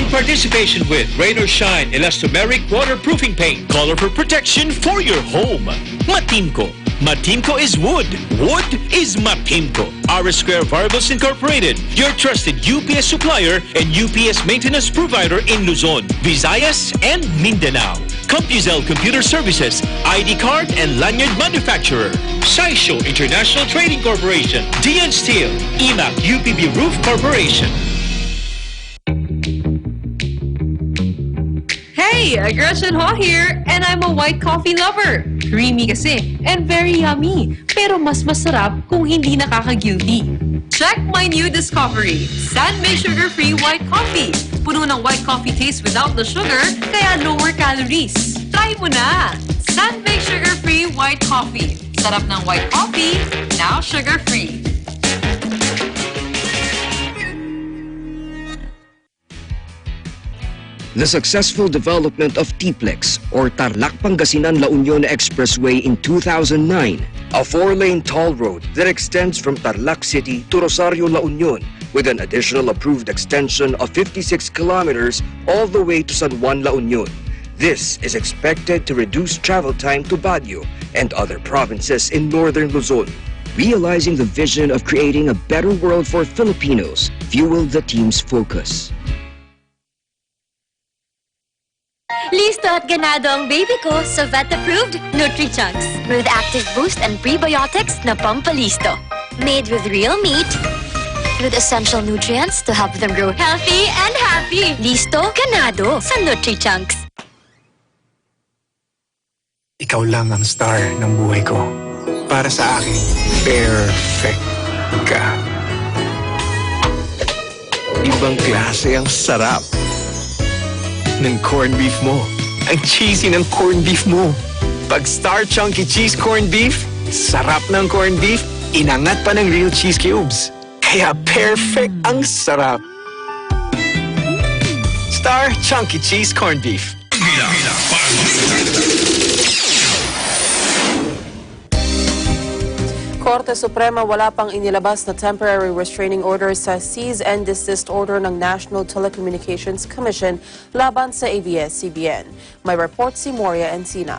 Participation with Rain or Shine Elastomeric Waterproofing Paint. Color for protection for your home. Matimco. Matimco is wood. Wood is Matimco. R Square Variables Incorporated, your trusted UPS supplier and UPS maintenance provider in Luzon, Visayas, and Mindanao. CompuZell Computer Services, ID card and lanyard manufacturer. Saisho International Trading Corporation, DN Steel, EMAC UPB Roof Corporation. Hi! Gretchen Ho here, and I'm a white coffee lover. Creamy kasi, and very yummy. Pero mas masarap kung hindi nakaka-guilty. Check my new discovery, San-Made Sugar-Free White Coffee. Puno ng white coffee taste without the sugar, kaya lower calories. Try mo na! San-Made Sugar-Free White Coffee. Sarap ng white coffee, now sugar-free. The successful development of TPLEX, or Tarlac Pangasinan La Union Expressway in 2009, a 4-lane toll road that extends from Tarlac City to Rosario La Union, with an additional approved extension of 56 kilometers all the way to San Juan La Union. This is expected to reduce travel time to Baguio and other provinces in northern Luzon. Realizing the vision of creating a better world for Filipinos fueled the team's focus. Listo at ganado ang baby ko sa vet-approved Nutri-Chunks with active boost and prebiotics na pampalisto. Made with real meat, with essential nutrients to help them grow healthy and happy. Listo, ganado sa Nutri-Chunks. Ikaw lang ang star ng buhay ko. Para sa akin, perfect ka. Ibang klase ang sarap ng corned beef mo. Ang cheesy ng corned beef mo. Pag Star Chunky Cheese Corned Beef, sarap ng corned beef, inangat pa ng real cheese cubes. Kaya perfect ang sarap. Star Chunky Cheese Corned Beef. Korte Suprema wala pang inilabas na temporary restraining order sa cease and desist order ng National Telecommunications Commission laban sa ABS-CBN. May report si Moria Encina.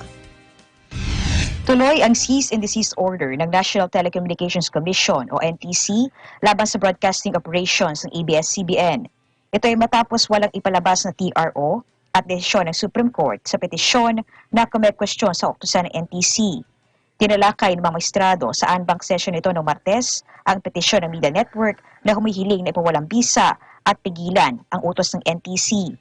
Tuloy ang cease and desist order ng National Telecommunications Commission o NTC laban sa broadcasting operations ng ABS-CBN. Ito ay matapos walang ipalabas na TRO at desisyon ng Supreme Court sa petisyon na kumekwestiyon sa uktusan ng NTC. Tinalakay ng mga maestrado sa anbang session nito noong Martes ang petisyon ng Media Network na humihiling na ipawalang bisa at pigilan ang utos ng NTC.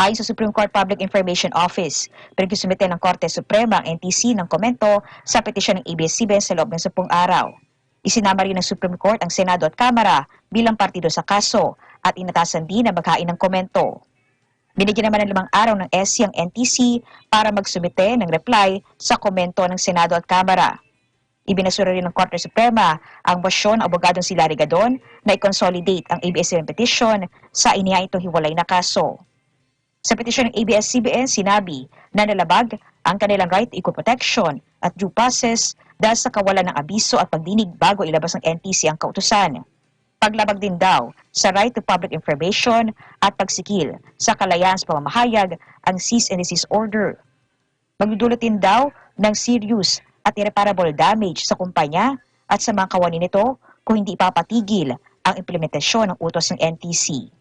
Ayon sa Supreme Court Public Information Office, pinagsusumite ng Korte Suprema ang NTC ng komento sa petisyon ng ABS-CBN sa loob ng 10 araw. Isinama rin ng Supreme Court ang Senado at Kamara bilang partido sa kaso at inatasan din na maghain ng komento. Binigyan naman ng 5 araw ng SC ang NTC para magsumite ng reply sa komento ng Senado at Kamara. Ibinasura rin ng Korte Suprema ang motion ng abogadong si Larry Gadon na i-consolidate ang ABS-CBN petition sa inihain itong hiwalay na kaso. Sa petisyon ng ABS-CBN, sinabi na nalabag ang kanilang right to equal protection at due process dahil sa kawalan ng abiso at pagdinig bago ilabas ng NTC ang kautusan. Paglabag din daw sa right to public information at pagsikil sa kalayaan sa pamamahayag ang cease and desist order. Magdudulot din daw ng serious at irreparable damage sa kumpanya at sa mga kawani nito kung hindi ipapatigil ang implementasyon ng utos ng NTC.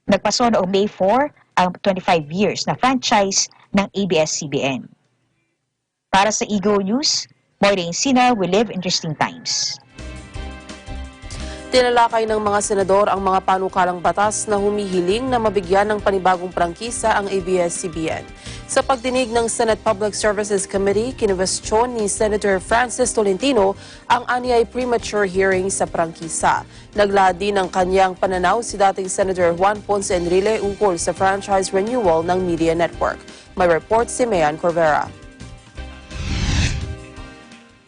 Nagpaso noong May 4 ang 25 years na franchise ng ABS-CBN. Para sa Eagle News, Moira Encina, we live interesting times. Tinalakay ng mga senador ang mga panukalang batas na humihiling na mabigyan ng panibagong prangkisa ang ABS-CBN. Sa pagdinig ng Senate Public Services Committee, kinwestiyon ni Senator Francis Tolentino ang anyay premature hearing sa prangkisa. Naglahad din ng kanyang pananaw si dating Senator Juan Ponce Enrile ukol sa franchise renewal ng Media Network. May report si Mayan Corvera.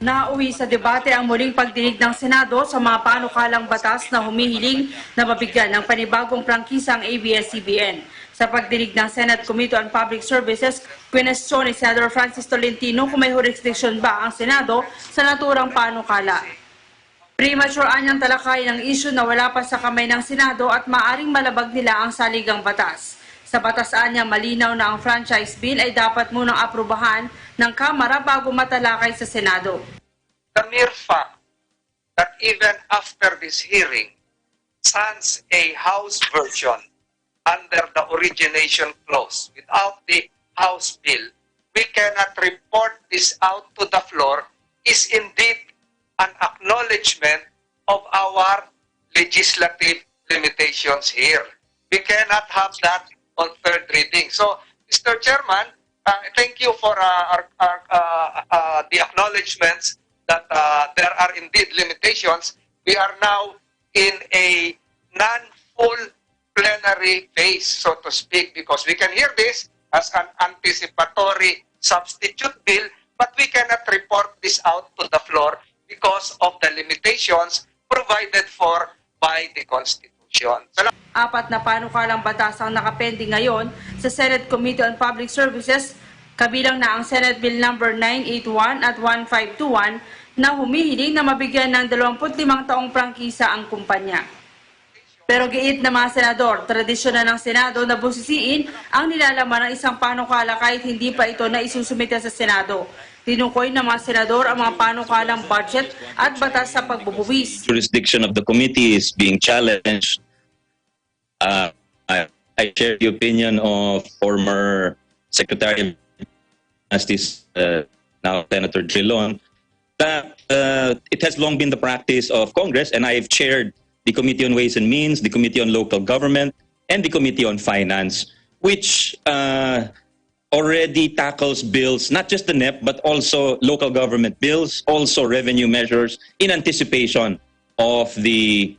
Nauwi sa debate ang muling pagdinig ng Senado sa mga panukalang batas na humihiling na mabigyan ng panibagong prangkisa ang ABS-CBN. Sa pagdinig ng Senate Committee on Public Services, kwestiyon ni Senator Francis Tolentino kung may jurisdiction ba ang Senado sa naturang panukala. Premature anyang talakay ng issue na wala pa sa kamay ng Senado at maaring malabag nila ang saligang batas. Sa batas niya, malinaw na ang franchise bill ay dapat munang aprubahan ng Kamara bago matalakay sa Senado. The mere fact that even after this hearing, sans a House version under the origination clause without the House bill, we cannot report this out to the floor is indeed an acknowledgement of our legislative limitations here. We cannot have that on third reading. So Mr. Chairman, thank you for the acknowledgements that there are indeed limitations. We are now in a non-full plenary phase, so to speak, because we can hear this as an anticipatory substitute bill, but we cannot report this out to the floor because of the limitations provided for by the Constitution. Apat na panukalang batas ang nakapending ngayon sa Senate Committee on Public Services, kabilang na ang Senate Bill number 981 at 1521 na humihiling na mabigyan ng 25 taong prangkisa ang kumpanya. Pero giit na mga senador, tradisyon na ng Senado na busisiin ang nilalaman ng isang panukala kahit hindi pa ito na isusumite sa Senado. Tinukoy ng mga senador ang mga panukalang budget at batas sa pagbubuwis. Jurisdiction of the committee is being challenged. I share the opinion of former Secretary of Justice, now Senator Drilon, that it has long been the practice of Congress, and I've chaired the Committee on Ways and Means, the Committee on Local Government, and the Committee on Finance, which already tackles bills, not just the NEP, but also local government bills, also revenue measures, in anticipation of the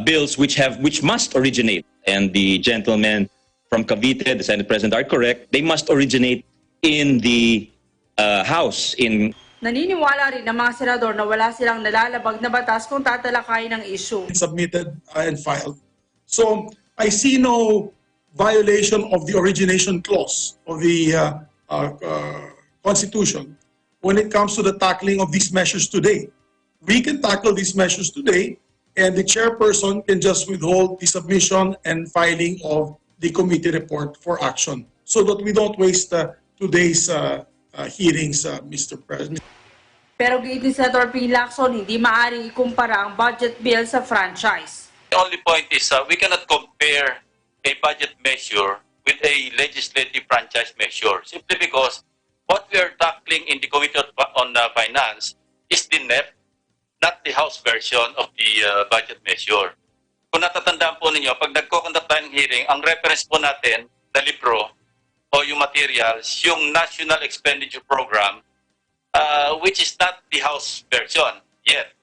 bills which must originate. And the gentlemen from Cavite, the Senate President, are correct. They must originate in the House. Naniniwala rin ng mga senador na wala silang nalalabag na batas kung tatalakayin ng issue. Submitted and filed. So I see no violation of the origination clause of the Constitution when it comes to the tackling of these measures today. We can tackle these measures today, and the chairperson can just withhold the submission and filing of the committee report for action so that we don't waste today's hearings, Mr. President. Pero giit ni Senator Ping Lacson, hindi maaaring ikumpara ang budget bill sa franchise. The only point is we cannot compare a budget measure with a legislative franchise measure simply because what we are tackling in the Committee on Finance is the NEP, not the House version of the budget measure. Kung natatandaan po ninyo, pag nagko-conduct tayo ng hearing, ang reference po natin na libro o yung materials, yung National Expenditure Program, which is not the House version yet.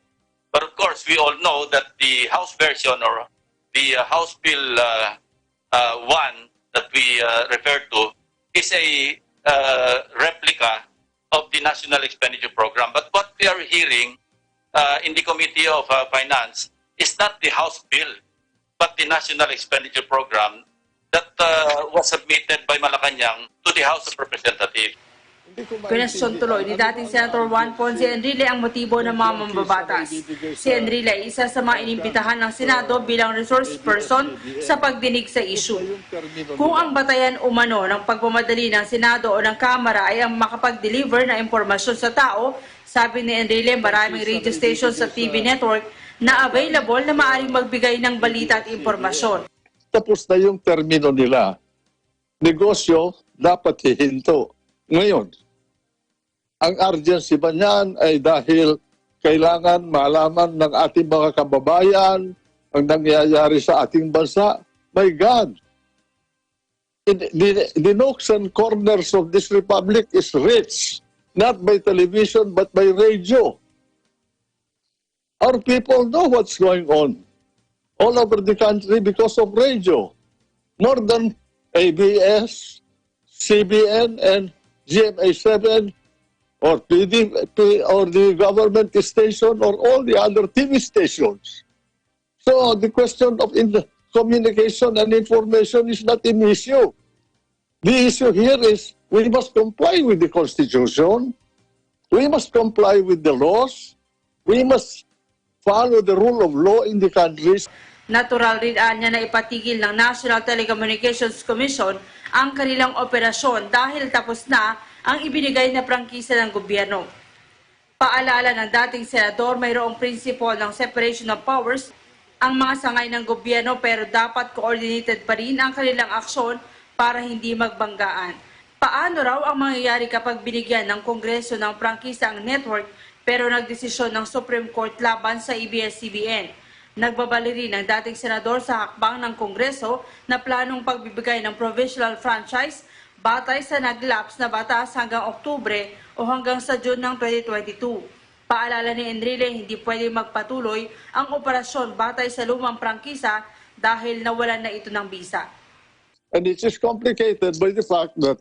But of course, we all know that the House version or the House Bill 1 that we refer to is a replica of the National Expenditure Program. But what we are hearing in the Committee of Finance is not the House Bill, but the National Expenditure Program that was submitted by Malacanang to the House of Representatives. Kwestiyon tuloy ni dating Senator Juan Ponce Enrile ang motibo ng mga mambabatas. Si Enrile ay isa sa mga inimbitahan ng Senado bilang resource person sa pagdinig sa issue. Kung ang batayan umano ng pagmamadali ng Senado o ng Kamara ay ang makapag-deliver na impormasyon sa tao, sabi ni Enrile, maraming radio stations sa TV network na available na maaaring magbigay ng balita at impormasyon. Tapos na yung termino nila. Negosyo dapat hihinto. Ngayon, ang urgency ba niyan ay dahil kailangan malaman ng ating mga kababayan ang nangyayari sa ating bansa? My God! The nooks and corners of this republic is rich, not by television but by radio. Our people know what's going on all over the country because of radio. More than ABS, CBN, and GMA7 or PDP or the government station or all the other TV stations. So the question of communication and information is not an issue. The issue here is we must comply with the Constitution. We must comply with the laws. We must follow the rule of law in the country. Natural rin niya na ipatigil ng National Telecommunications Commission ang kanilang operasyon dahil tapos na ang ibinigay na prangkisa ng gobyerno. Paalala ng dating senador, mayroong prinsipyo ng separation of powers ang mga sangay ng gobyerno pero dapat coordinated pa rin ang kanilang aksyon para hindi magbanggaan. Paano raw ang mangyayari kapag binigyan ng Kongreso ng prangkisa ang network pero nagdesisyon ng Supreme Court laban sa ABS-CBN? Nagbabali rin ang dating senador sa hakbang ng Kongreso na planong pagbibigay ng provisional franchise batay sa naglaps na batas hanggang Oktubre o hanggang sa June ng 2022. Paalala ni Enrile, hindi pwede magpatuloy ang operasyon batay sa lumang prangkisa dahil nawalan na ito ng bisa. And it is complicated by the fact that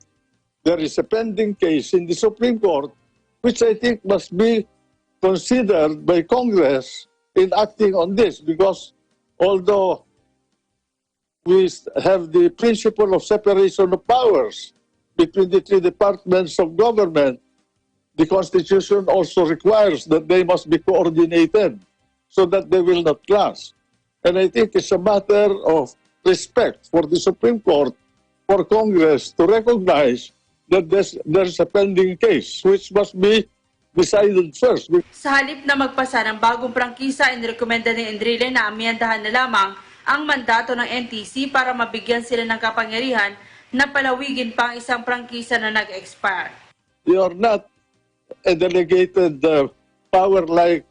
there is a pending case in the Supreme Court which I think must be considered by Congress in acting on this, because although we have the principle of separation of powers between the three departments of government, the Constitution also requires that they must be coordinated so that they will not clash. And I think it's a matter of respect for the Supreme Court, for Congress to recognize that there's a pending case which must be decided first. Sa halip na magpasa ng bagong prangkisa, inirekomenda ni Enrile na amyendahan na lamang ang mandato ng NTC para mabigyan sila ng kapangyarihan na palawigin pa ang isang prangkisa na nag-expire. You are not a delegated power like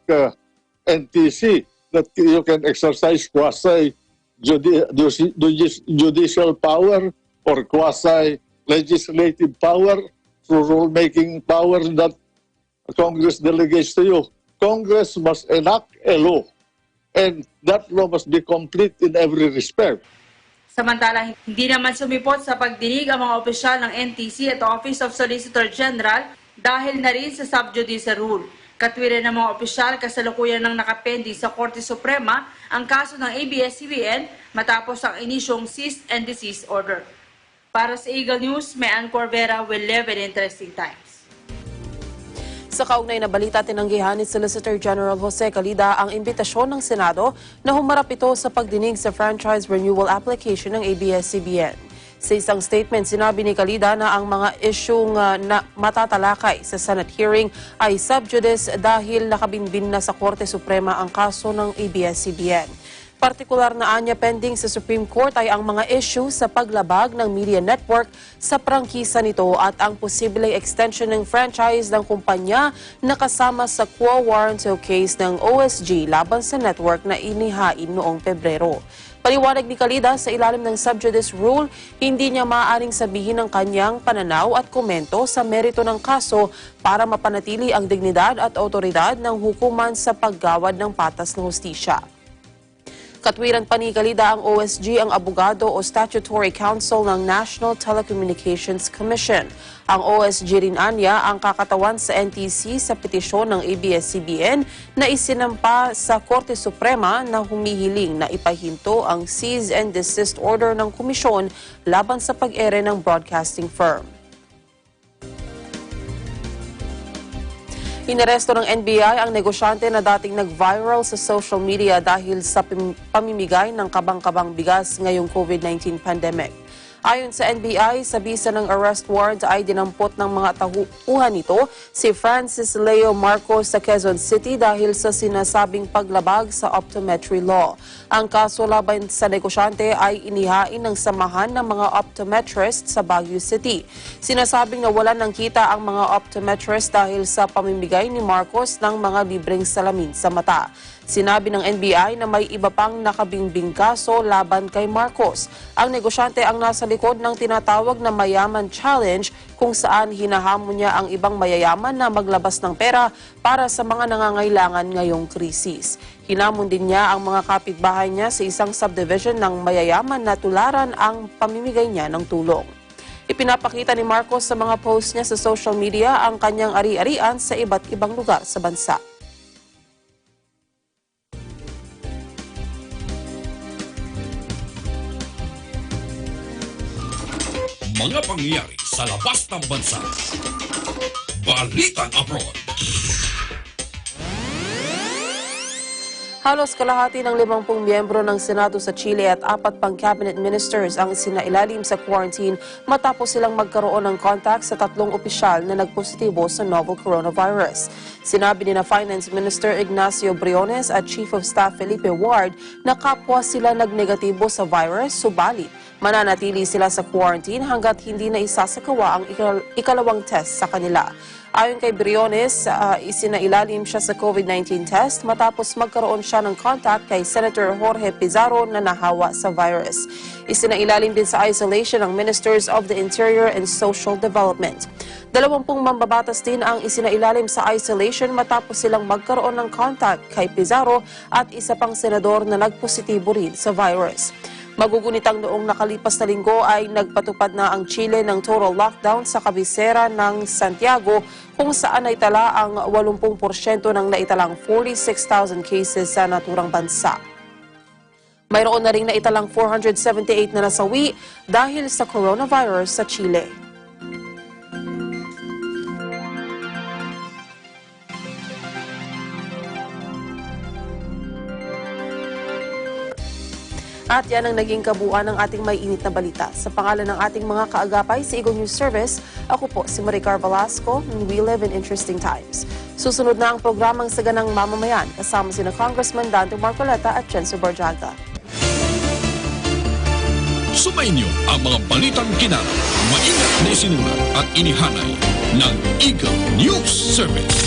NTC that you can exercise quasi-judicial power or quasi-legislative power through rule-making powers that Congress delegates to you. Congress must enact a law, and that law must be complete in every respect. Samantala, hindi naman sumipot sa pagdinig ang mga opisyal ng NTC at Office of Solicitor General dahil na rin sa sub judice rule. Katwiran ng mga opisyal, kasalukuyan ng nakapending sa Korte Suprema ang kaso ng ABS-CBN matapos ang inisyong cease and desist order. Para sa Eagle News, may Ann Corvera will live in interesting times. Sa kaugnay na balita, tinanggihan ni Solicitor General Jose Calida ang imbitasyon ng Senado na humarap ito sa pagdinig sa franchise renewal application ng ABS-CBN. Sa isang statement, sinabi ni Calida na ang mga isyung na matatalakay sa Senate hearing ay sub judice dahil nakabinbin na sa Korte Suprema ang kaso ng ABS-CBN. Partikular na anya pending sa Supreme Court ay ang mga issue sa paglabag ng media network sa prangkisa nito at ang posibleng extension ng franchise ng kumpanya na kasama sa quo warranto case ng OSG laban sa network na inihain noong Pebrero. Paliwanag ni Calida, sa ilalim ng sub judice rule, hindi niya maaaring sabihin ang kanyang pananaw at komento sa merito ng kaso para mapanatili ang dignidad at otoridad ng hukuman sa paggawad ng patas ng hustisya. Katwiran pa ni Calida ang OSG ang abogado o statutory counsel ng National Telecommunications Commission. Ang OSG rin anya ang kakatawan sa NTC sa petisyon ng ABS-CBN na isinampa sa Korte Suprema na humihiling na ipahinto ang cease and desist order ng komisyon laban sa pag-ere ng broadcasting firm. Inaresto ng NBI ang negosyante na dating nag-viral sa social media dahil sa pamimigay ng kabang-kabang bigas ngayong COVID-19 pandemic. Ayon sa NBI, sa bisa ng arrest warrant ay dinampot ng mga tauhan nito si Francis Leo Marcos sa Quezon City dahil sa sinasabing paglabag sa optometry law. Ang kaso laban sa negosyante ay inihain ng samahan ng mga optometrist sa Baguio City. Sinasabing nawalan ng kita ang mga optometrist dahil sa pamimigay ni Marcos ng mga libreng salamin sa mata. Sinabi ng NBI na may iba pang nakabingbing kaso laban kay Marcos. Ang negosyante ang nasa likod ng tinatawag na Mayaman Challenge kung saan hinahamon niya ang ibang mayayaman na maglabas ng pera para sa mga nangangailangan ngayong krisis. Hinamon din niya ang mga kapitbahay niya sa isang subdivision ng mayayaman na tularan ang pamimigay niya ng tulong. Ipinapakita ni Marcos sa mga posts niya sa social media ang kanyang ari-arian sa iba't ibang lugar sa bansa. Mga pangyayari sa labas ng bansa. Balitang Abroad. Halos kalahati ng 50 miyembro ng Senado sa Chile at 4 pang cabinet ministers ang sinailalim sa quarantine matapos silang magkaroon ng contact sa 3 opisyal na nagpositibo sa novel coronavirus. Sinabi ni na Finance Minister Ignacio Briones at Chief of Staff Felipe Ward na kapwa sila nagnegatibo sa virus, subalit mananatili sila sa quarantine hanggat hindi na isasagawa ang ikalawang test sa kanila. Ayon kay Briones, isinailalim siya sa COVID-19 test matapos magkaroon siya ng contact kay Senator Jorge Pizarro na nahawa sa virus. Isinailalim din sa isolation ng Ministers of the Interior and Social Development. 20 mambabatas din ang isinailalim sa isolation matapos silang magkaroon ng contact kay Pizarro at isa pang senador na nagpositibo rin sa virus. Magugunitang noong nakalipas na linggo ay nagpatupad na ang Chile ng total lockdown sa kabisera ng Santiago kung saan ay tala ang 80% ng naitalang 46,000 cases sa naturang bansa. Mayroon na ring naitalang 478 na nasawi dahil sa coronavirus sa Chile. At yan ang naging kabuuan ng ating may init na balita. Sa pangalan ng ating mga kaagapay sa Eagle News Service, ako po si Maricar Velasco, and we live in interesting times. Susunod na ang programang Saganang Mamamayan kasama sina Congressman Dante Marcoleta at Jenso Borjaga. Sumainyo ang mga balitang kinarap, maingat na isinulat at inihanay ng Eagle News Service.